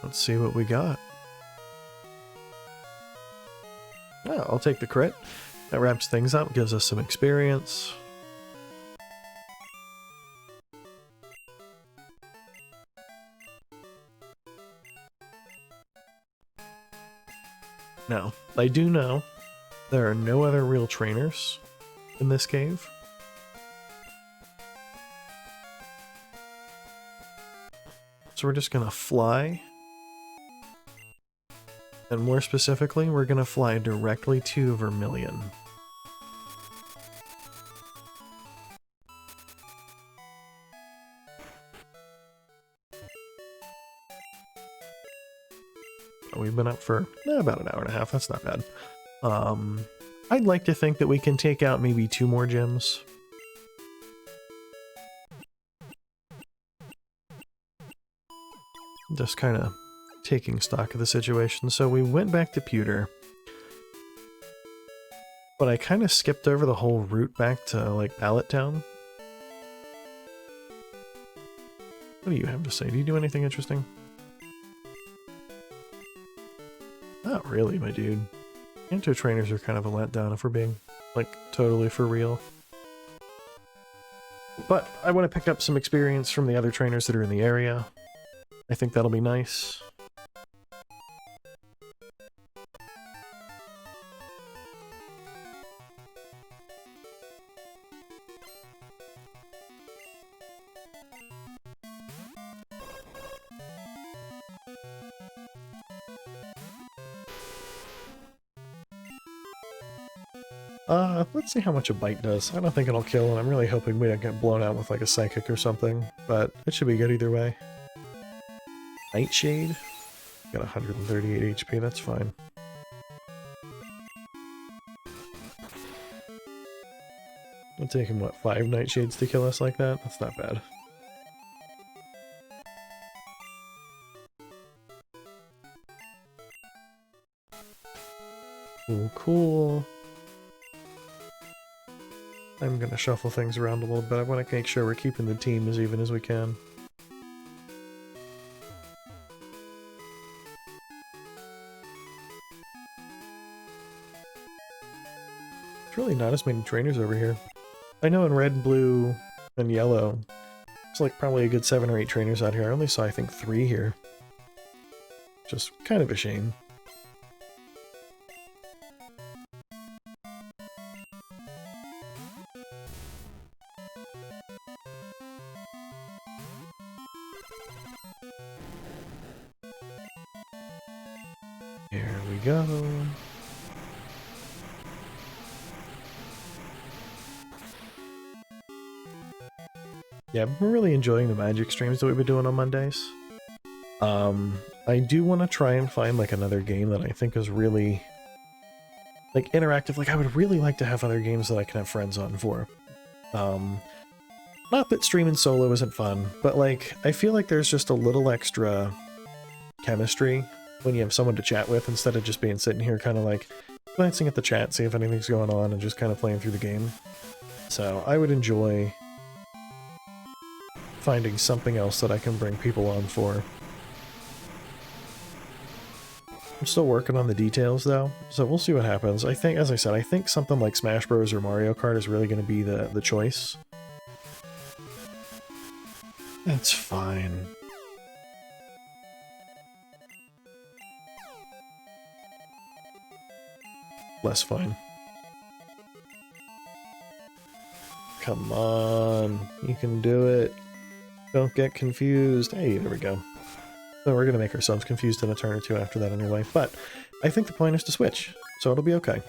Let's see what we got. Yeah, I'll take the crit. That wraps things up, gives us some experience. Now, I do know there are no other real trainers in this cave. So we're just gonna fly. And more specifically, we're gonna fly directly to Vermilion. We've been up for about an hour and a half. That's not bad. I'd like to think that we can take out maybe 2 more gyms. Just kind of taking stock of the situation. So we went back to Pewter. But I kind of skipped over the whole route back to, like, Pallet Town. What do you have to say? Do you do anything interesting? Not really, my dude. Kanto trainers are kind of a letdown if we're being, like, totally for real. But I want to pick up some experience from the other trainers that are in the area. I think that'll be nice. Let's see how much a bite does. I don't think it'll kill, and I'm really hoping we don't get blown out with like a psychic or something, but it should be good either way. Nightshade? Got 138 HP, that's fine. It'll take him, what, 5 Nightshades to kill us like that? That's not bad. Cool, cool. I'm gonna shuffle things around a little bit. I want to make sure we're keeping the team as even as we can. There's really not as many trainers over here. I know in red, blue, and yellow, it's like probably a good 7 or 8 trainers out here. I only saw, I think, 3 here. Just kind of a shame. Here we go. Yeah, we're really enjoying the magic streams that we've been doing on Mondays. I do want to try and find like another game that I think is really like interactive. Like I would really like to have other games that I can have friends on for. Not that streaming solo isn't fun, but like I feel like there's just a little extra chemistry when you have someone to chat with instead of just being sitting here kind of like glancing at the chat, see if anything's going on, and just kind of playing through the game. So I would enjoy finding something else that I can bring people on for. I'm still working on the details though, so we'll see what happens. I think, as I said, I think something like Smash Bros. Or Mario Kart is really going to be the choice. That's fine. Less fine. Come on, you can do it. Don't get confused. Hey, there we go. So we're going to make ourselves confused in a turn or two after that anyway, but I think the point is to switch, so it'll be okay.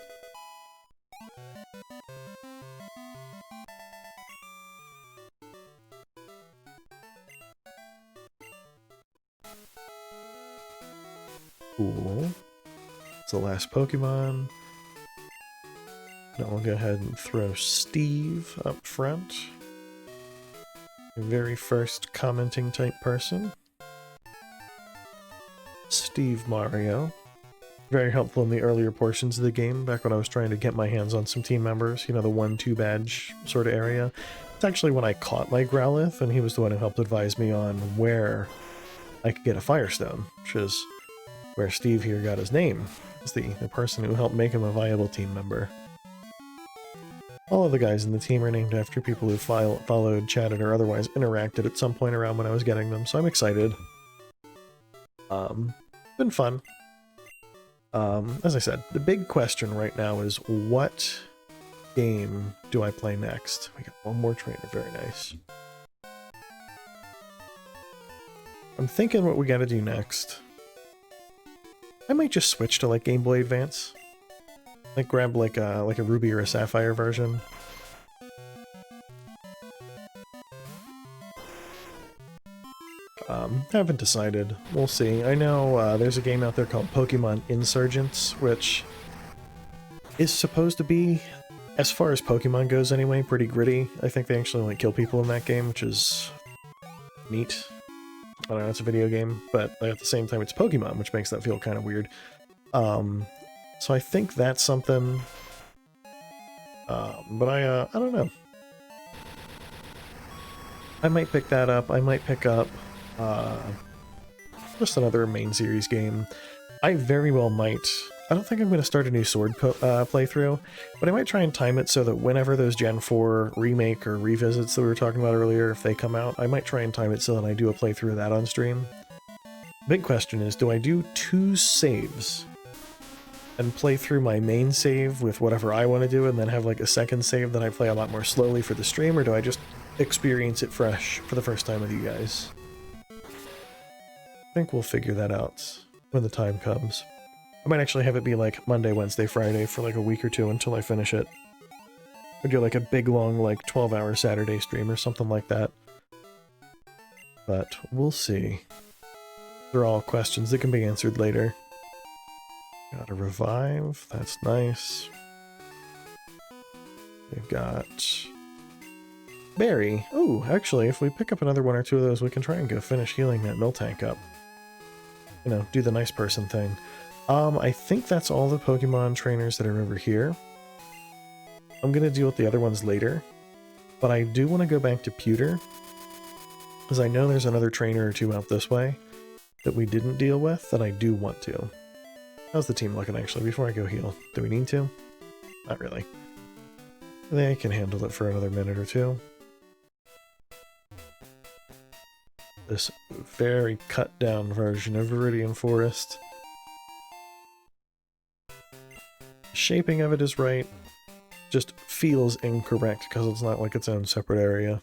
Cool. It's the last Pokemon. Now we'll go ahead and throw Steve up front. Your very first commenting type person. Steve Mario. Very helpful in the earlier portions of the game, back when I was trying to get my hands on some team members, you know, the 1-2 badge sort of area. It's actually when I caught my Growlithe, and he was the one who helped advise me on where I could get a Firestone, which is where Steve here got his name. He's the person who helped make him a viable team member. All of the guys in the team are named after people who followed, chatted, or otherwise interacted at some point around when I was getting them, so I'm excited. Been fun. As I said, the big question right now is what game do I play next? We got one more trainer, very nice. I'm thinking what we gotta do next. I might just switch to like Game Boy Advance. Like grab like a Ruby or a Sapphire version. Haven't decided. We'll see. I know there's a game out there called Pokemon Insurgents, which is supposed to be, as far as Pokemon goes anyway, pretty gritty. I think they actually like kill people in that game, which is neat. I don't know, it's a video game, but at the same time it's Pokemon, which makes that feel kind of weird. So I think that's something, but I don't know. I might pick that up. I might pick up just another main series game. I very well might. I don't think I'm going to start a new Sword playthrough, but I might try and time it so that whenever those Gen 4 remake or revisits that we were talking about earlier, if they come out, I might try and time it so that I do a playthrough of that on stream. Big question is, do I do 2 saves and play through my main save with whatever I want to do and then have like a second save that I play a lot more slowly for the stream, or do I just experience it fresh for the first time with you guys? I think we'll figure that out when the time comes. I might actually have it be like Monday, Wednesday, Friday for like a week or two until I finish it. Or do like a big long like 12-hour Saturday stream or something like that. But we'll see. They're all questions that can be answered later. Got a revive, that's nice. We've got Berry. Oh, actually, if we pick up another 1 or 2 of those, we can try and go finish healing that Miltank up. You know, do the nice person thing. I think that's all the Pokemon trainers that are over here. I'm going to deal with the other ones later, but I do want to go back to Pewter, because I know there's another trainer or 2 out this way that we didn't deal with that I do want to. How's the team looking, actually, before I go heal? Do we need to? Not really. They can handle it for another minute or 2. This very cut down version of Viridian Forest. The shaping of it is right, just feels incorrect because it's not like its own separate area.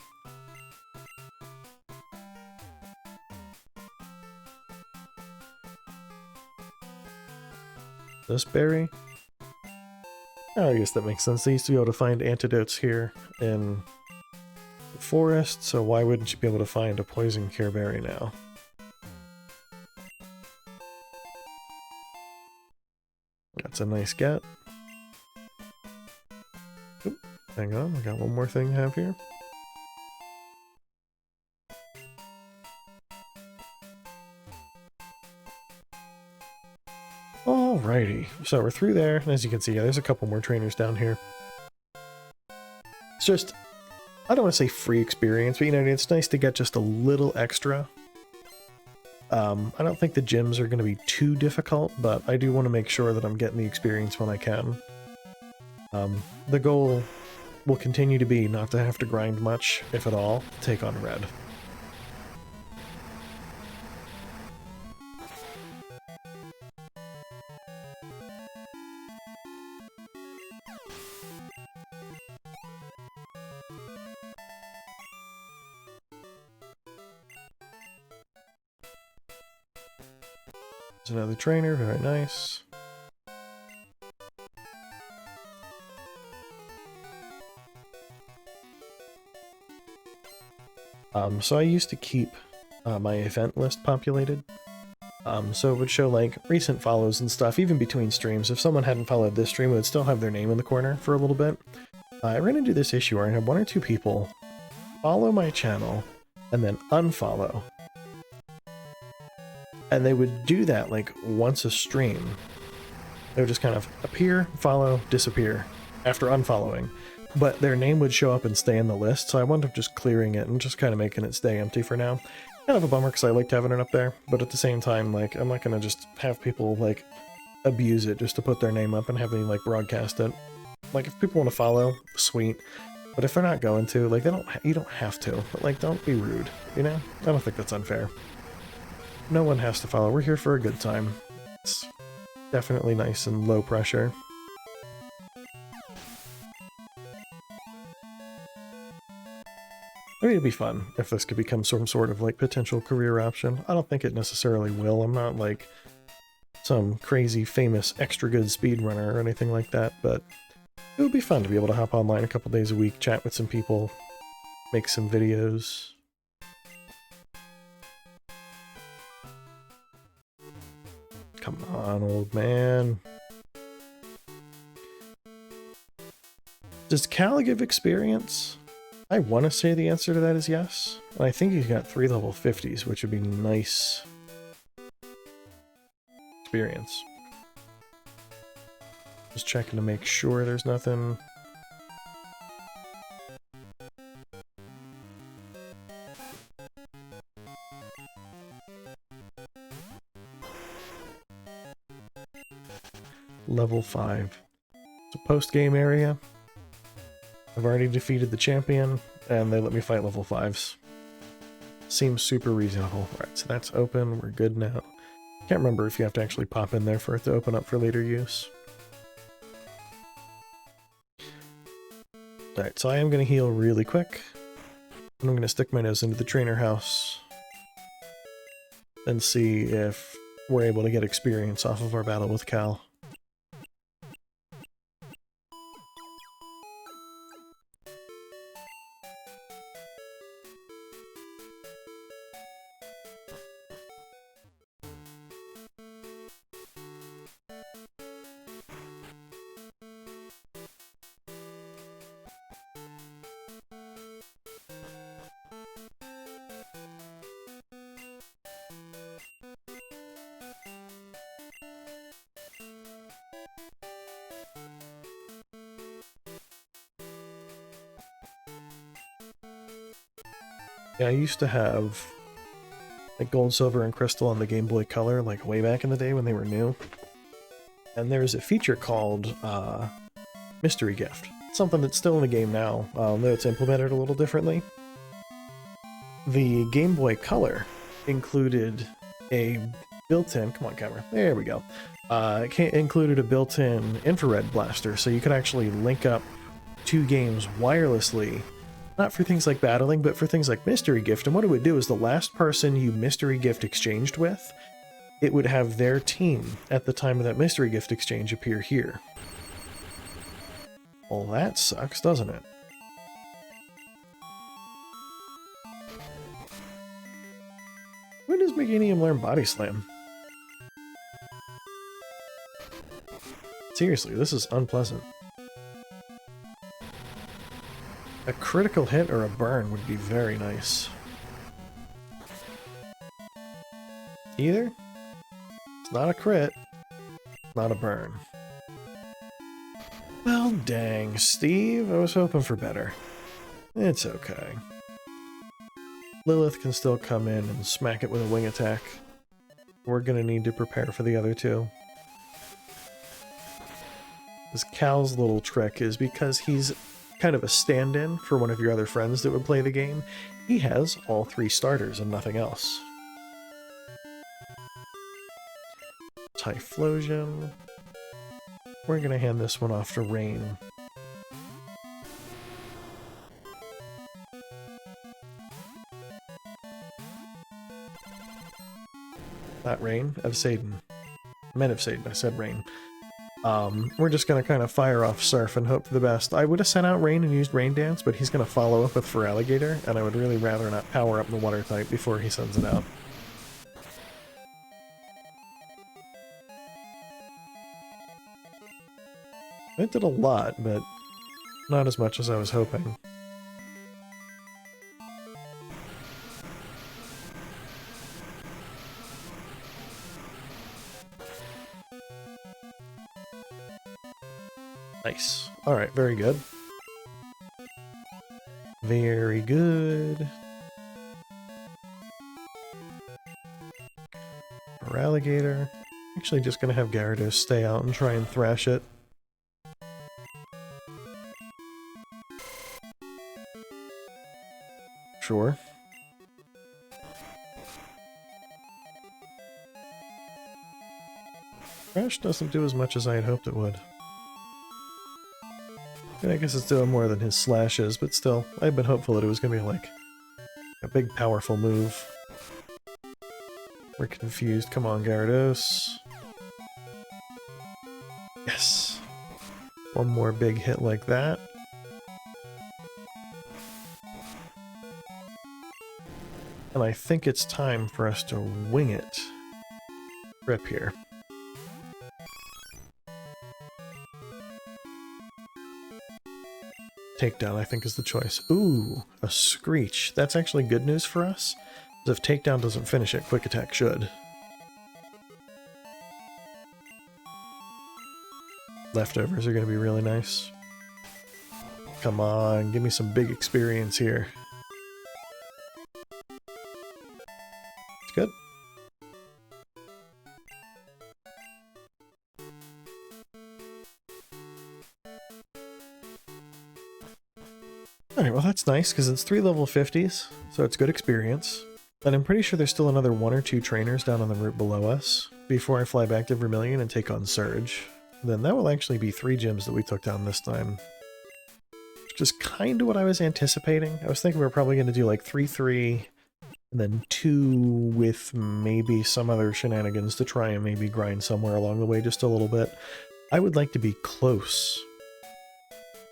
This berry? Oh, I guess that makes sense. They used to be able to find antidotes here in the forest, so why wouldn't you be able to find a poison cure berry now? That's a nice get. Oop, hang on, I got one more thing to have here. Alrighty, so we're through there, and as you can see, yeah, there's a couple more trainers down here. It's just, I don't want to say free experience, but you know, it's nice to get just a little extra. I don't think the gyms are going to be too difficult, but I do want to make sure that I'm getting the experience when I can. The goal will continue to be not to have to grind much, if at all, to take on red. There's another trainer, very nice. So I used to keep my event list populated. So it would show like recent follows and stuff, even between streams. If someone hadn't followed this stream, it would still have their name in the corner for a little bit. I ran into this issue where I had one or two people follow my channel and then unfollow. And they would do that like once a stream. They would just kind of appear, follow, disappear after unfollowing. But their name would show up and stay in the list, so I wound up just clearing it and just kind of making it stay empty for now. Kind of a bummer because I liked having it up there, but at the same time, like, I'm not going to just have people, like, abuse it just to put their name up and have me, like, broadcast it. Like, if people want to follow, sweet. But if they're not going to, like, you don't have to. But, like, don't be rude, you know? I don't think that's unfair. No one has to follow. We're here for a good time. It's definitely nice and low pressure. I mean, it'd be fun if this could become some sort of, like, potential career option. I don't think it necessarily will. I'm not, like, some crazy famous extra good speedrunner or anything like that, but it would be fun to be able to hop online a couple days a week, chat with some people, make some videos. Come on, old man. Does Cal give experience? I want to say the answer to that is yes. And I think he's got 3 level 50s, which would be nice experience. Just checking to make sure there's nothing. Level 5. It's a post-game area. I've already defeated the champion, and they let me fight level 5s. Seems super reasonable. Right, so that's open. We're good now. Can't remember if you have to actually pop in there for it to open up for later use. Alright, so I am going to heal really quick. And I'm going to stick my nose into the trainer house and see if we're able to get experience off of our battle with Cal. Yeah, I used to have like Gold, Silver, and Crystal on the Game Boy Color, like way back in the day when they were new. And there's a feature called Mystery Gift. Something that's still in the game now, though it's implemented a little differently. The Game Boy Color included a built-in, come on camera, there we go. It included a built-in infrared blaster, so you could actually link up 2 games wirelessly. Not for things like battling, but for things like Mystery Gift. And what it would do is the last person you Mystery Gift exchanged with, it would have their team at the time of that Mystery Gift exchange appear here. Well, that sucks, doesn't it? When does Meganium learn Body Slam? Seriously, this is unpleasant. A critical hit or a burn would be very nice. Either. It's not a crit. Not a burn. Well, dang, Steve. I was hoping for better. It's okay. Lilith can still come in and smack it with a wing attack. We're gonna need to prepare for the other two. This Cal's little trick is because he's kind of a stand-in for one of your other friends that would play the game. He has all 3 starters and nothing else. Typhlosion. We're gonna hand this one off to Rain. Not Rain, of Satan. Men of Satan, I said Rain. We're just gonna kind of fire off Surf and hope for the best. I would have sent out Rain and used Rain Dance, but he's gonna follow up with Feraligatr, and I would really rather not power up the water type before he sends it out. It did a lot, but not as much as I was hoping. Nice. Alright, very good. Very good. Feraligatr. Actually just gonna have Gyarados stay out and try and thrash it. Sure. Thrash doesn't do as much as I had hoped it would. I guess it's doing more than his slashes, but still, I'd been hopeful that it was going to be like a big powerful move. We're confused. Come on, Gyarados. Yes! One more big hit like that. And I think it's time for us to wing it. Rip here. Takedown, I think, is the choice. Ooh, a Screech. That's actually good news for us, because if Takedown doesn't finish it, Quick Attack should. Leftovers are going to be really nice. Come on, give me some big experience here. It's good. Alright, well that's nice, because it's 3 level 50s, so it's good experience. And I'm pretty sure there's still another 1 or 2 trainers down on the route below us before I fly back to Vermilion and take on Surge. Then that will actually be 3 gyms that we took down this time. Which is kind of what I was anticipating. I was thinking we were probably going to do like 3-3, and then 2 with maybe some other shenanigans to try and maybe grind somewhere along the way just a little bit. I would like to be close.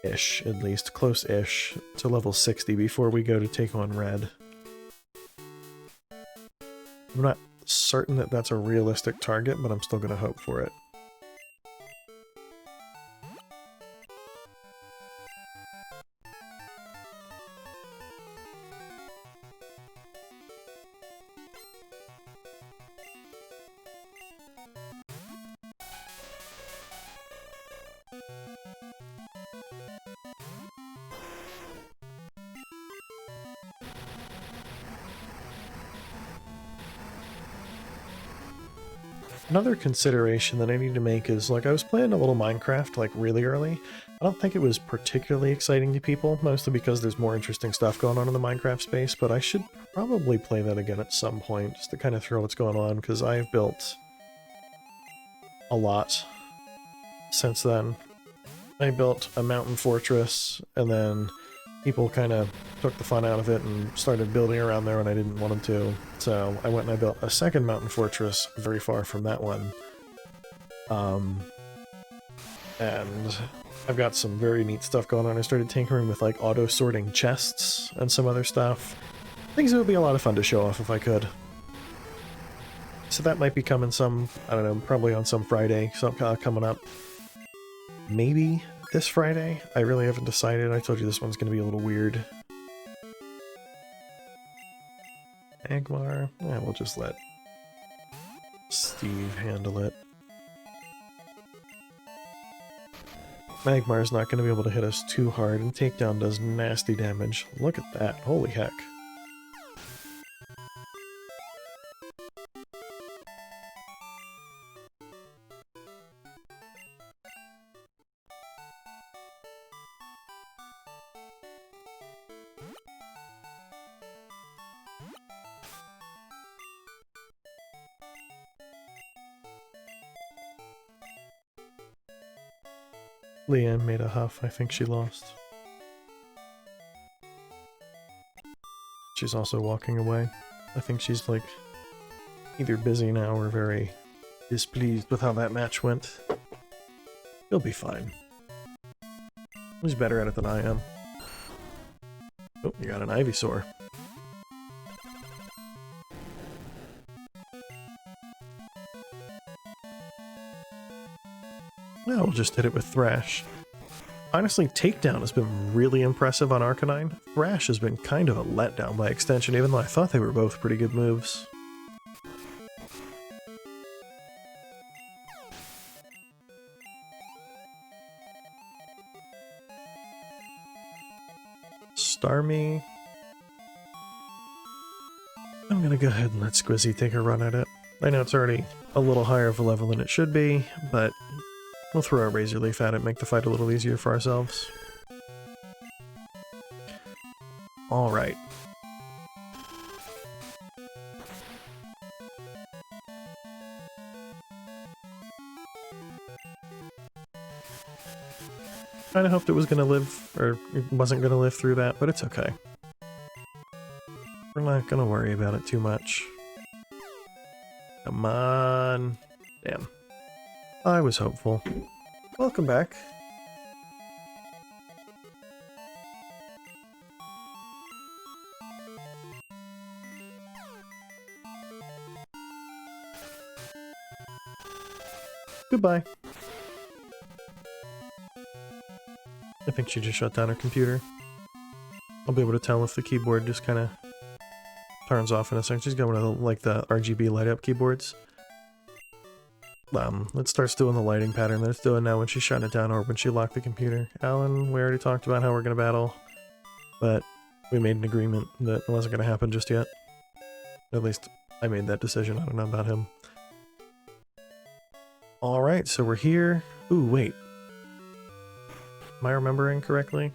At least, close-ish, to level 60 before we go to take on Red. I'm not certain that that's a realistic target, but I'm still going to hope for it. Another consideration that I need to make is, like, I was playing a little Minecraft, like, really early. I don't think it was particularly exciting to people, mostly because there's more interesting stuff going on in the Minecraft space, but I should probably play that again at some point, just to kind of throw what's going on, because I've built a lot since then. I built a mountain fortress, and then people kind of took the fun out of it and started building around there when I didn't want them to. So I went and I built a second mountain fortress very far from that one. And I've got some very neat stuff going on. I started tinkering with like auto-sorting chests and some other stuff. Things that would be a lot of fun to show off if I could. So that might be coming some, I don't know, probably on some Friday, coming up. Maybe this Friday? I really haven't decided. I told you this one's going to be a little weird. Agmar? Yeah, we'll just let Steve handle it. Magmar's not going to be able to hit us too hard, and Takedown does nasty damage. Look at that. Holy heck. Leanne made a huff. I think she lost. She's also walking away. I think she's like either busy now or very displeased with how that match went. He'll be fine. He's better at it than I am. Oh, you got an Ivysaur. No, we'll just hit it with Thrash. Honestly, Takedown has been really impressive on Arcanine. Thrash has been kind of a letdown by extension, even though I thought they were both pretty good moves. Starmie. I'm gonna go ahead and let Squizzy take a run at it. I know it's already a little higher of a level than it should be, but we'll throw our Razor Leaf at it, make the fight a little easier for ourselves. Alright. Kinda hoped it was gonna live, or it wasn't gonna live through that, but it's okay. We're not gonna worry about it too much. Come on. Damn. I was hopeful. Welcome back. Goodbye. I think she just shut down her computer. I'll be able to tell if the keyboard just kind of turns off in a second. She's got one of the, like the RGB light up keyboards. It starts doing the lighting pattern that it's doing now when she shut it down or when she locked the computer. Alan, we already talked about how we're going to battle, but we made an agreement that it wasn't going to happen just yet. At least I made that decision. I don't know about him. Alright, so we're here. Ooh, wait. Am I remembering correctly?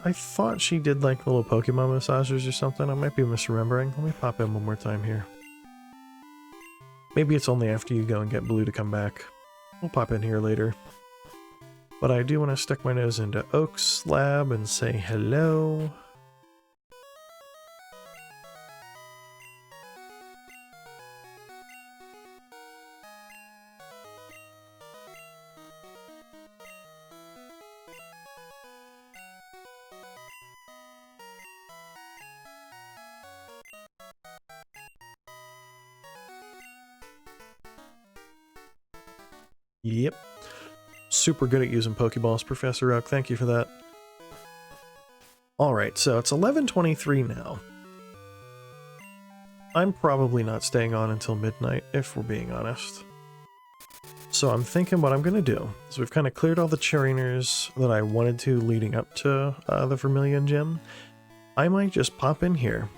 I thought she did like little Pokemon massagers or something. I might be misremembering. Let me pop in one more time here. Maybe it's only after you go and get Blue to come back. We'll pop in here later. But I do want to stick my nose into Oak's lab and say hello. Yep. Super good at using Pokeballs, Professor Oak. Thank you for that. Alright, so it's 11:23 now. I'm probably not staying on until midnight, if we're being honest. So I'm thinking what I'm going to do is we've kind of cleared all the trainers that I wanted to leading up to the Vermilion Gym. I might just pop in here,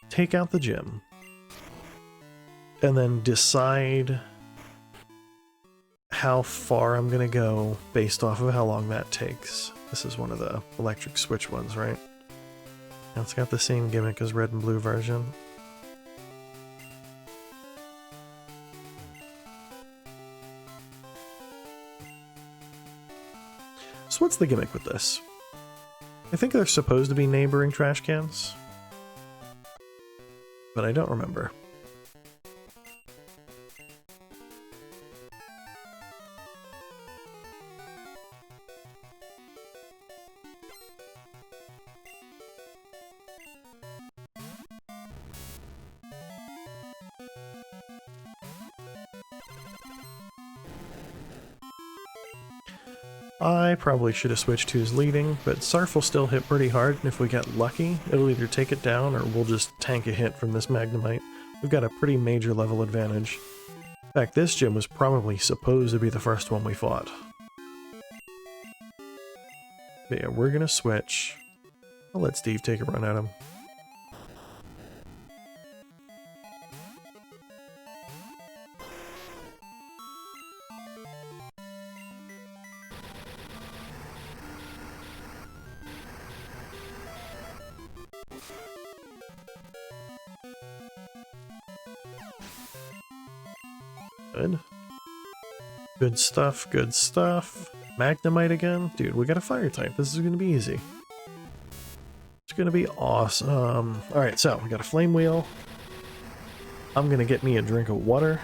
take out the gym, and then decide how far I'm gonna go based off of how long that takes. This is one of the electric switch ones, right? And it's got the same gimmick as red and blue version. So what's the gimmick with this? I think they're supposed to be neighboring trash cans, but I don't remember. I probably should have switched who's leading, but Sarf will still hit pretty hard, and if we get lucky, it'll either take it down or we'll just tank a hit from this Magnemite. We've got a pretty major level advantage. In fact, this gym was probably supposed to be the first one we fought. But yeah, we're gonna switch. I'll let Steve take a run at him. Good. Good stuff, good stuff. Magnemite again? Dude, we got a fire type. This is gonna be easy. It's gonna be awesome. Alright, so we got a flame wheel. I'm gonna get me a drink of water.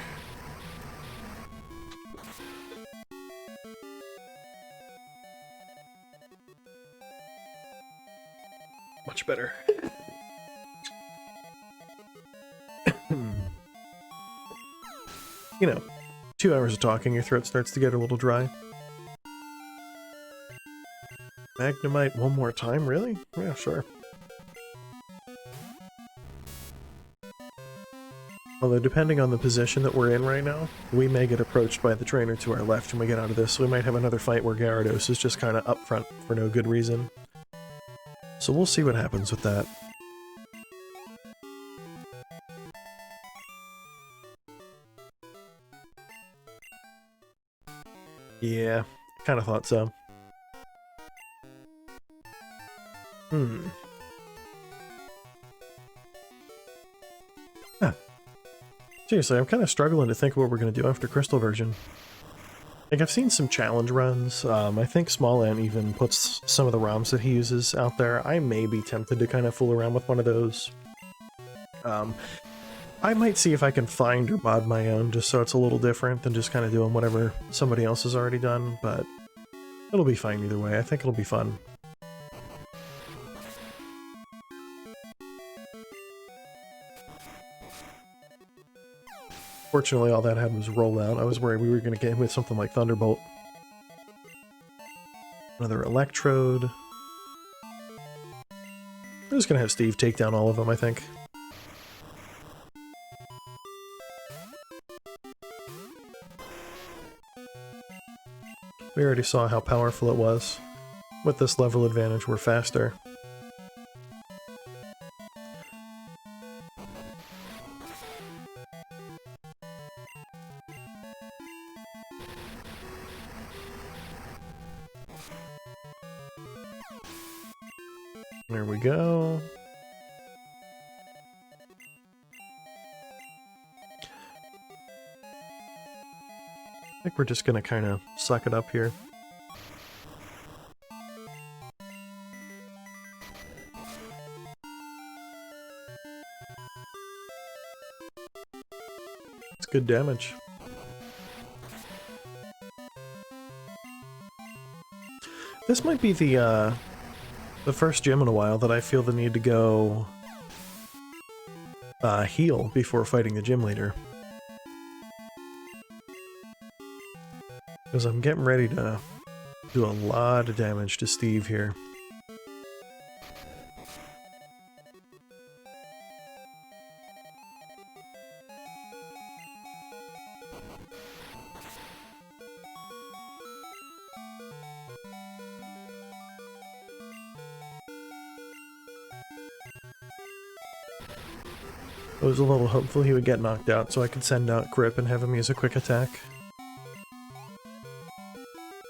Much better. You know, 2 hours of talking, your throat starts to get a little dry. Magnemite one more time, really? Yeah, sure. Although, depending on the position that we're in right now, we may get approached by the trainer to our left when we get out of this, so we might have another fight where Gyarados is just kind of up front for no good reason. So we'll see what happens with that. Yeah, kind of thought so. Seriously, I'm kind of struggling to think of what we're going to do after Crystal version. Like, I've seen some challenge runs. I think Small Ant even puts some of the ROMs that he uses out there. I may be tempted to kind of fool around with one of those. I might see if I can find or mod my own, just so it's a little different than just kind of doing whatever somebody else has already done, but it'll be fine either way. I think it'll be fun. Fortunately, all that had was rollout. I was worried we were going to get him with something like Thunderbolt. Another Electrode. I'm just going to have Steve take down all of them, I think. We already saw how powerful it was. With this level advantage, we're faster. There we go. I think we're just gonna kind of suck it up here. It's good damage. This might be the first gym in a while that I feel the need to go heal before fighting the gym leader. Because I'm getting ready to do a lot of damage to Steve here. I was a little hopeful he would get knocked out so I could send out Grip and have him use a quick attack.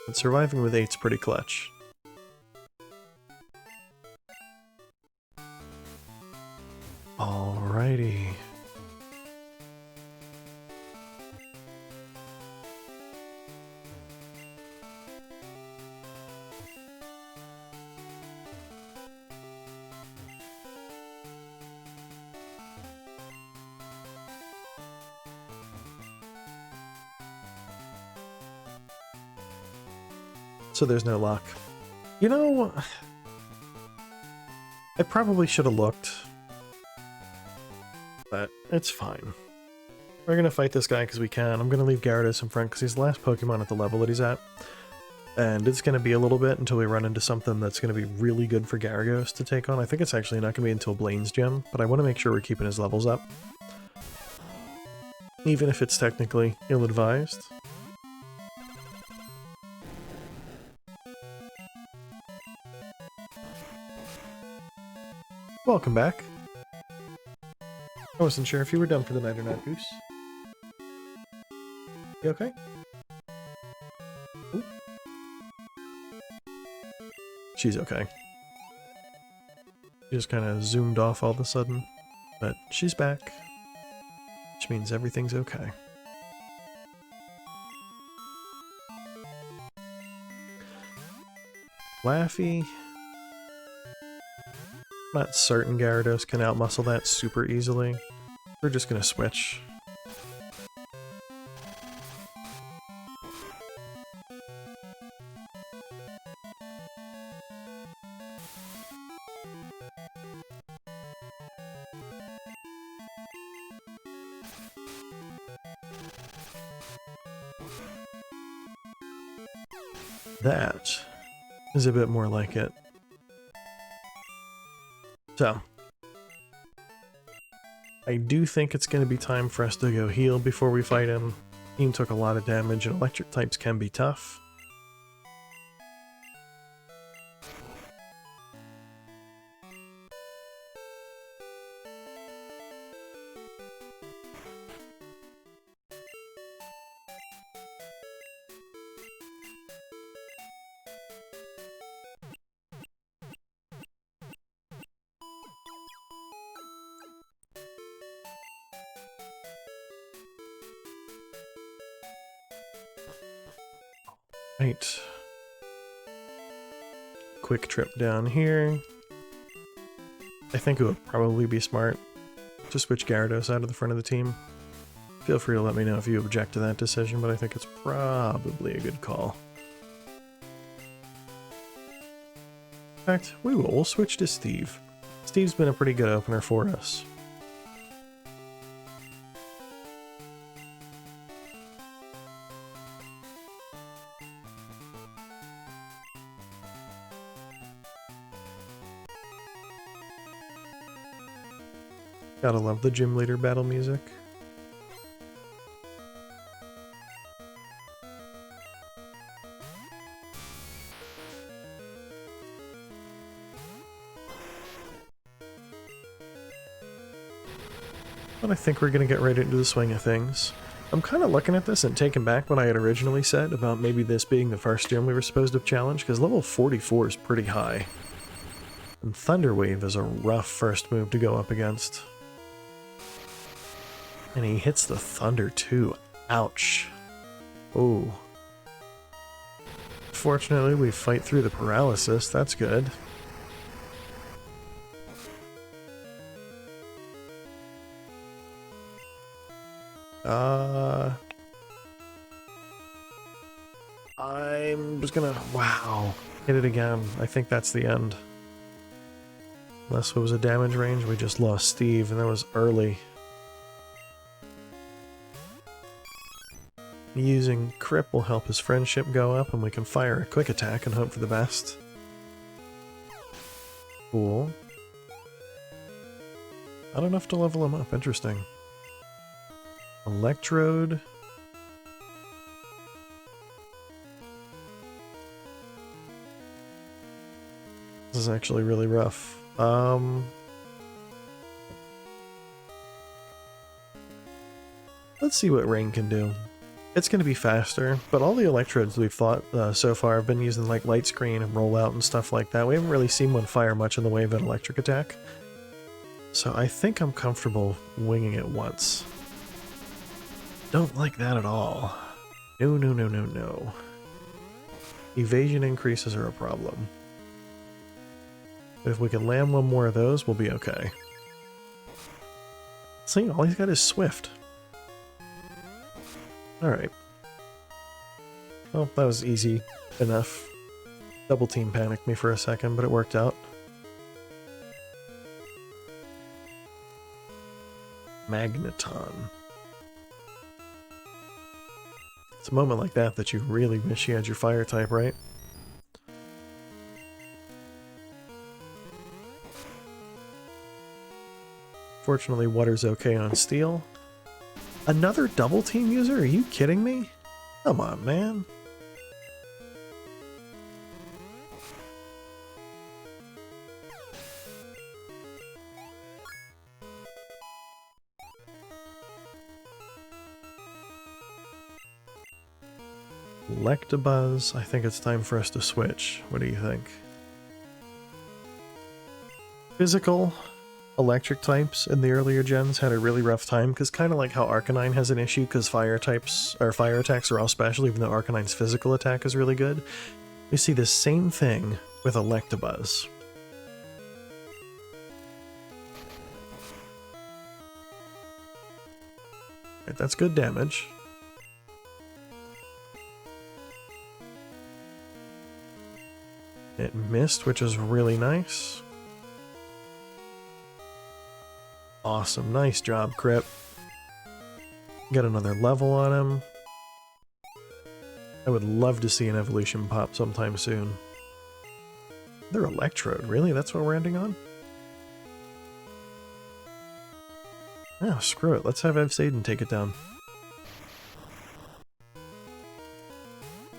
But surviving with 8's pretty clutch. Alrighty. So there's no luck. You know, I probably should have looked, but it's fine. We're gonna fight this guy because we can. I'm gonna leave Gyarados in front because he's the last Pokemon at the level that he's at. And it's going to be a little bit until we run into something that's going to be really good for Gyarados to take on. I think it's actually not going to be until Blaine's gym, but I want to make sure we're keeping his levels up. Even if it's technically ill-advised. Welcome back. I wasn't sure if you were done for the night or not, Goose. You okay? Ooh. She's okay. She just kind of zoomed off all of a sudden, but she's back, which means everything's okay. Laffy. Not certain Gyarados can outmuscle that super easily. We're just gonna switch. That is a bit more like it. So, I do think it's going to be time for us to go heal before we fight him. He took a lot of damage, and electric types can be tough. Right. Quick trip down here. I think it would probably be smart to switch Gyarados out of the front of the team. Feel free to let me know if you object to that decision, but I think it's probably a good call. In fact, we'll switch to Steve. Steve's been a pretty good opener for us. Gotta love the gym leader battle music. But I think we're gonna get right into the swing of things. I'm kind of looking at this and taking back what I had originally said about maybe this being the first gym we were supposed to challenge, because level 44 is pretty high. And Thunder Wave is a rough first move to go up against. And he hits the thunder too. Ouch. Oh. Fortunately, we fight through the paralysis. That's good. I'm just gonna... Wow. Hit it again. I think that's the end. Unless it was a damage range, we just lost Steve, and that was early. Using Crip will help his friendship go up, and we can fire a quick attack and hope for the best. Cool. Not enough to level him up. Interesting. Electrode. This is actually really rough. Let's see what Rain can do. It's going to be faster, but all the electrodes we've fought so far have been using like Light Screen and Rollout and stuff like that. We haven't really seen one fire much in the way of an electric attack. So I think I'm comfortable winging it once. Don't like that at all. No, no, no, no, no. Evasion increases are a problem. But if we can land one more of those, we'll be okay. See, all he's got is Swift. Alright. Well, that was easy enough. Double team panicked me for a second, but it worked out. Magneton. It's a moment like that that you really wish you had your fire type, right? Fortunately, water's okay on steel. Another double team user? Are you kidding me? Come on, man. Electabuzz, I think it's time for us to switch. What do you think? Physical electric types in the earlier gens had a really rough time, because kind of like how Arcanine has an issue because fire types or fire attacks are all special, even though Arcanine's physical attack is really good. We see the same thing with Electabuzz. Right, that's good damage. It missed, which is really nice. Awesome, nice job, Crip. Got another level on him. I would love to see an evolution pop sometime soon. They're Electrode, really? That's what we're ending on? Oh, screw it. Let's have Evsaden take it down.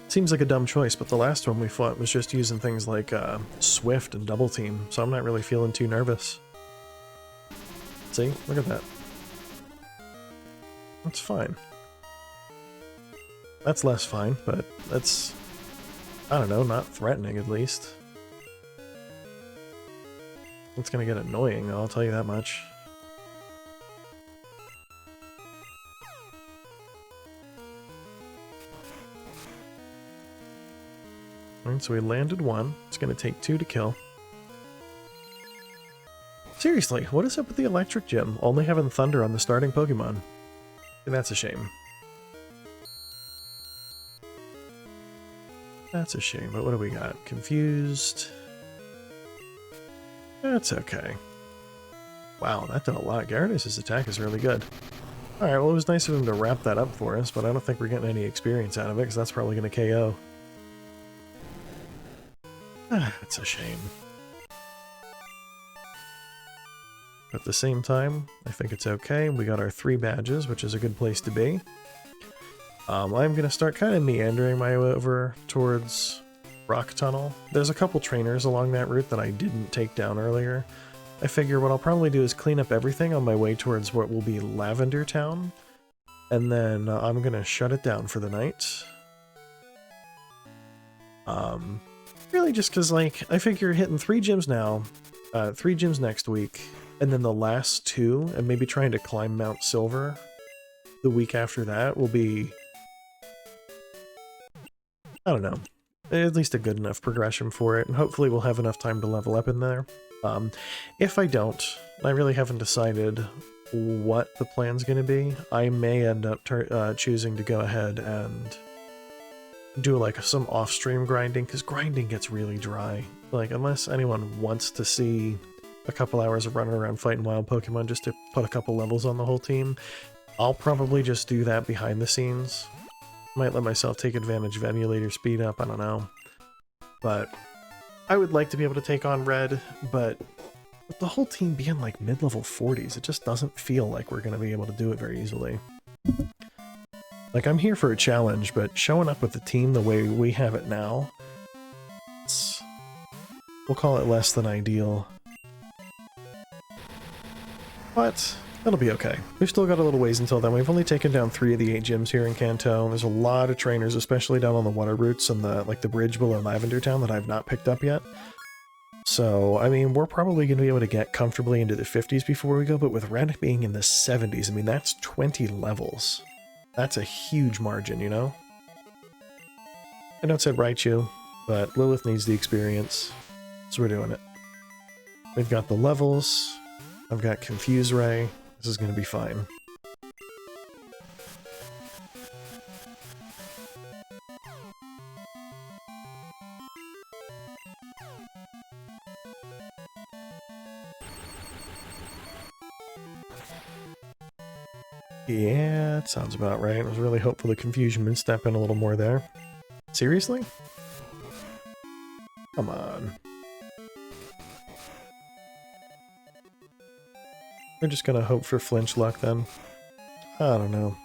Seems like a dumb choice, but the last one we fought was just using things like Swift and Double Team, so I'm not really feeling too nervous. See? Look at that. That's fine. That's less fine, but that's, I don't know, not threatening at least. It's gonna get annoying, I'll tell you that much. Alright, so we landed one. It's gonna take 2 to kill. Seriously, what is up with the electric gym? Only having Thunder on the starting Pokemon. That's a shame. That's a shame, but what do we got? Confused. That's okay. Wow, that did a lot. Gyarados' attack is really good. Alright, well it was nice of him to wrap that up for us, but I don't think we're getting any experience out of it, because that's probably going to KO. That's a shame. But at the same time, I think it's okay. We got our 3 badges, which is a good place to be. I'm going to start kind of meandering my way over towards Rock Tunnel. There's a couple trainers along that route that I didn't take down earlier. I figure what I'll probably do is clean up everything on my way towards what will be Lavender Town, and then I'm going to shut it down for the night. Really just because, like, I figure hitting 3 gyms now, 3 gyms next week, and then the last 2, and maybe trying to climb Mount Silver the week after that will be, I don't know, at least a good enough progression for it, and hopefully we'll have enough time to level up in there. If I don't, I really haven't decided what the plan's going to be. I may end up choosing to go ahead and do like some off-stream grinding, because grinding gets really dry. Like, unless anyone wants to see a couple hours of running around fighting wild Pokemon just to put a couple levels on the whole team, I'll probably just do that behind the scenes. Might let myself take advantage of emulator speed up, I don't know. But I would like to be able to take on Red, but with the whole team being like mid-level 40s, it just doesn't feel like we're going to be able to do it very easily. Like, I'm here for a challenge, but showing up with the team the way we have it now, we'll call it less than ideal. But that'll be okay. We've still got a little ways until then. We've only taken down 3 of the 8 gyms here in Kanto. There's a lot of trainers, especially down on the water routes and the bridge below Lavender Town that I've not picked up yet. So, I mean, we're probably going to be able to get comfortably into the 50s before we go, but with Red being in the 70s, I mean, that's 20 levels. That's a huge margin, you know? I know it said Raichu, but Lilith needs the experience, so we're doing it. We've got the levels. I've got Confuse Ray. This is going to be fine. Yeah, that sounds about right. I was really hopeful the confusion would step in a little more there. Seriously? Come on. We're just gonna hope for flinch luck then. I don't know.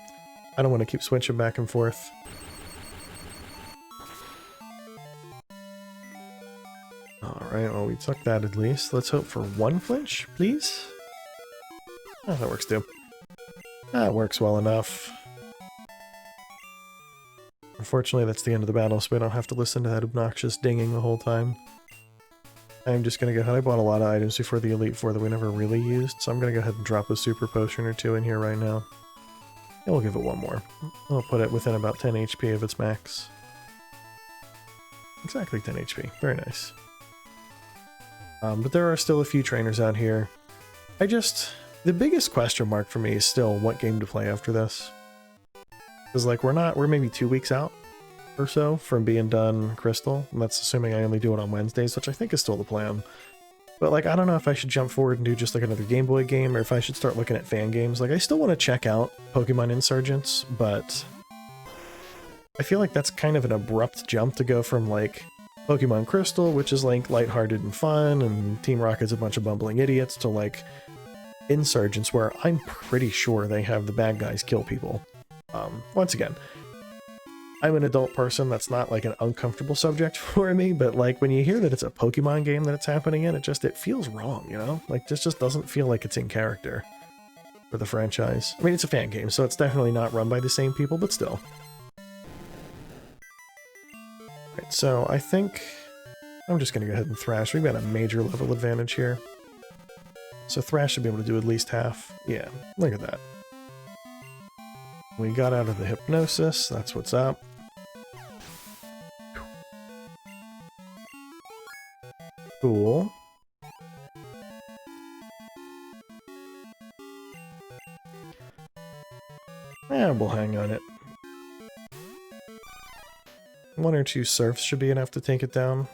I don't want to keep switching back and forth. Alright, well we took that at least. Let's hope for one flinch, please? Oh, that works too. That works well enough. Unfortunately, that's the end of the battle, so we don't have to listen to that obnoxious dinging the whole time. I'm just gonna go ahead. I bought a lot of items before the Elite Four that we never really used, so I'm gonna go ahead and drop a super potion or two in here right now. And we'll give it one more. I'll put it within about 10 HP of its max. Exactly 10 HP. Very nice. But there are still a few trainers out here. The biggest question mark for me is still what game to play after this. Because, like, we're maybe 2 weeks out or so from being done Crystal. And that's assuming I only do it on Wednesdays, which I think is still the plan. But, like, I don't know if I should jump forward and do just, like, another Game Boy game, or if I should start looking at fan games. Like, I still want to check out Pokemon Insurgents, but I feel like that's kind of an abrupt jump to go from, like, Pokemon Crystal, which is, like, lighthearted and fun, and Team Rocket's a bunch of bumbling idiots, to, like, Insurgents, where I'm pretty sure they have the bad guys kill people. Once again, I'm an adult person, that's not like an uncomfortable subject for me, but like when you hear that it's a Pokemon game that it's happening in, it feels wrong, you know? Like this just doesn't feel like it's in character for the franchise. I mean, it's a fan game, so it's definitely not run by the same people, but still. Right, so I think I'm just gonna go ahead and Thrash. We've got a major level advantage here. So Thrash should be able to do at least half. Yeah, look at that. We got out of the hypnosis, that's what's up. Cool. Yeah, we'll hang on it. 1 or 2 surfs should be enough to take it down.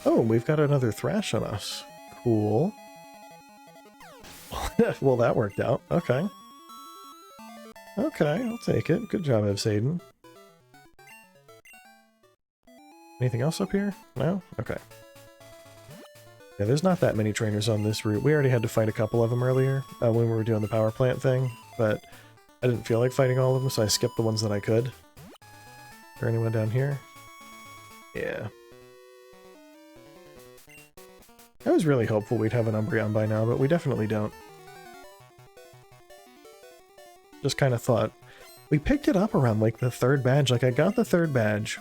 Oh, we've got another Thrash on us. Cool. Well, that worked out. Okay. Okay, I'll take it. Good job, Evsaden. Anything else up here? No? Okay. Yeah, there's not that many trainers on this route. We already had to fight a couple of them earlier when we were doing the power plant thing, but I didn't feel like fighting all of them, so I skipped the ones that I could. Is there anyone down here? Yeah. I was really hopeful we'd have an Umbreon by now, but we definitely don't. Just kind of thought. We picked it up around, like, the 3rd badge. Like, I got the 3rd badge,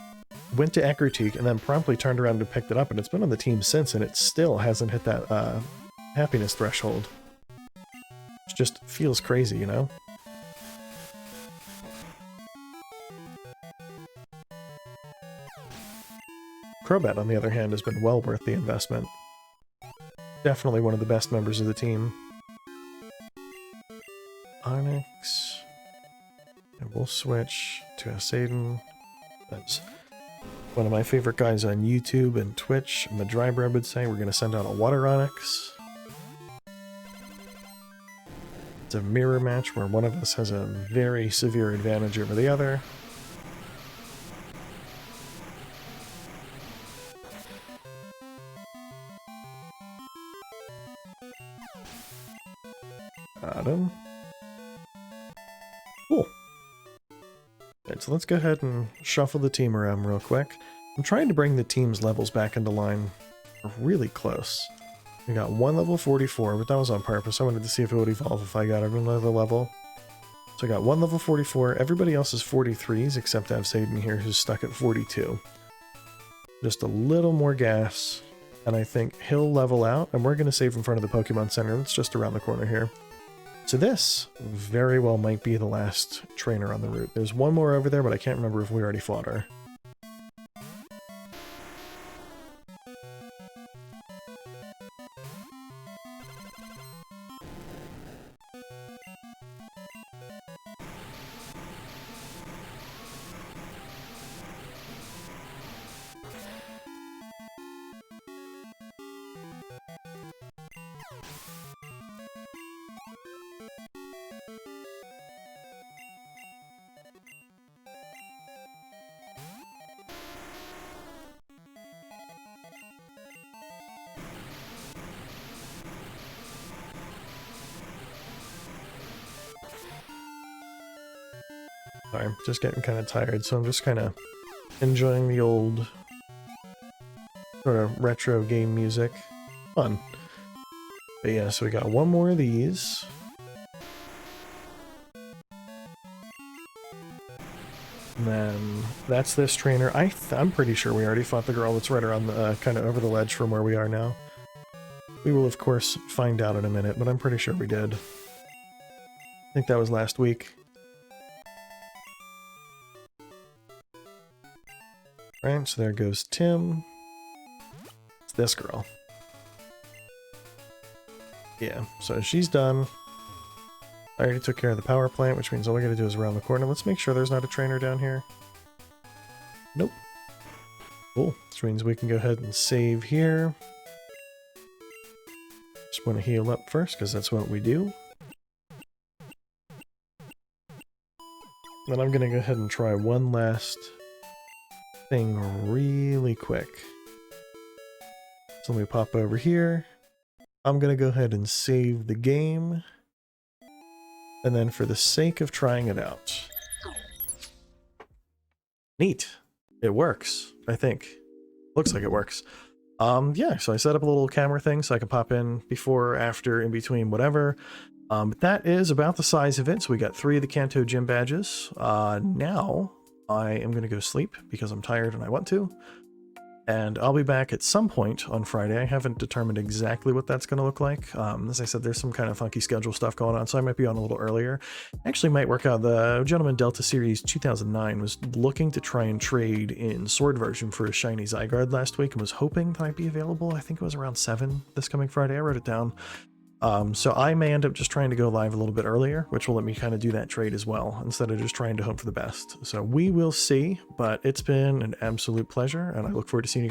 went to Ecruteak, and then promptly turned around and picked it up, and it's been on the team since, and it still hasn't hit that, happiness threshold. It just feels crazy, you know? Crobat, on the other hand, has been well worth the investment. Definitely one of the best members of the team. Onyx. And we'll switch to Evsaden. That's one of my favorite guys on YouTube and Twitch. And the Drybread would say we're going to send out a Water Onyx. It's a mirror match where one of us has a very severe advantage over the other. Got him. Cool. Alright, so let's go ahead and shuffle the team around real quick. I'm trying to bring the team's levels back into line. We're really close. We got one level 44, but that was on purpose. I wanted to see if it would evolve if I got another level. So I got one level 44. Everybody else is 43s except Evsaden here, who's stuck at 42. Just a little more gas, and I think he'll level out, and we're going to save in front of the Pokemon Center. That's just around the corner here. So this very well might be the last trainer on the route. There's one more over there, but I can't remember if we already fought her. Sorry, I'm just getting kind of tired, so I'm just kind of enjoying the old sort of retro game music. Fun. But yeah, so we got one more of these. And then that's this trainer. I'm pretty sure we already fought the girl that's right around the kind of over the ledge from where we are now. We will of course find out in a minute, but I'm pretty sure we did. I think that was last week. Right, so there goes Tim. It's this girl. Yeah, so she's done. I already took care of the power plant, which means all we gotta do is around the corner. Let's make sure there's not a trainer down here. Nope. Cool. Which means we can go ahead and save here. Just want to heal up first, because that's what we do. Then I'm gonna go ahead and try one last thing really quick. So let me pop over here. I'm gonna go ahead and save the game. And then for the sake of trying it out. Neat. It works, I think. Looks like it works. Yeah, so I set up a little camera thing so I can pop in before, after, in between, whatever. But that is about the size of it. So we got 3 of the Kanto gym badges. Now I am going to go sleep because I'm tired and I want to. And I'll be back at some point on Friday. I haven't determined exactly what that's going to look like. As I said, there's some kind of funky schedule stuff going on, so I might be on a little earlier. Actually might work out. The gentleman Delta Series 2009 was looking to try and trade in Sword version for a shiny Zygarde last week and was hoping that I'd be available. I think it was around 7 this coming Friday. I wrote it down. So I may end up just trying to go live a little bit earlier, which will let me kind of do that trade as well, instead of just trying to hope for the best. So we will see, but it's been an absolute pleasure, and I look forward to seeing you guys.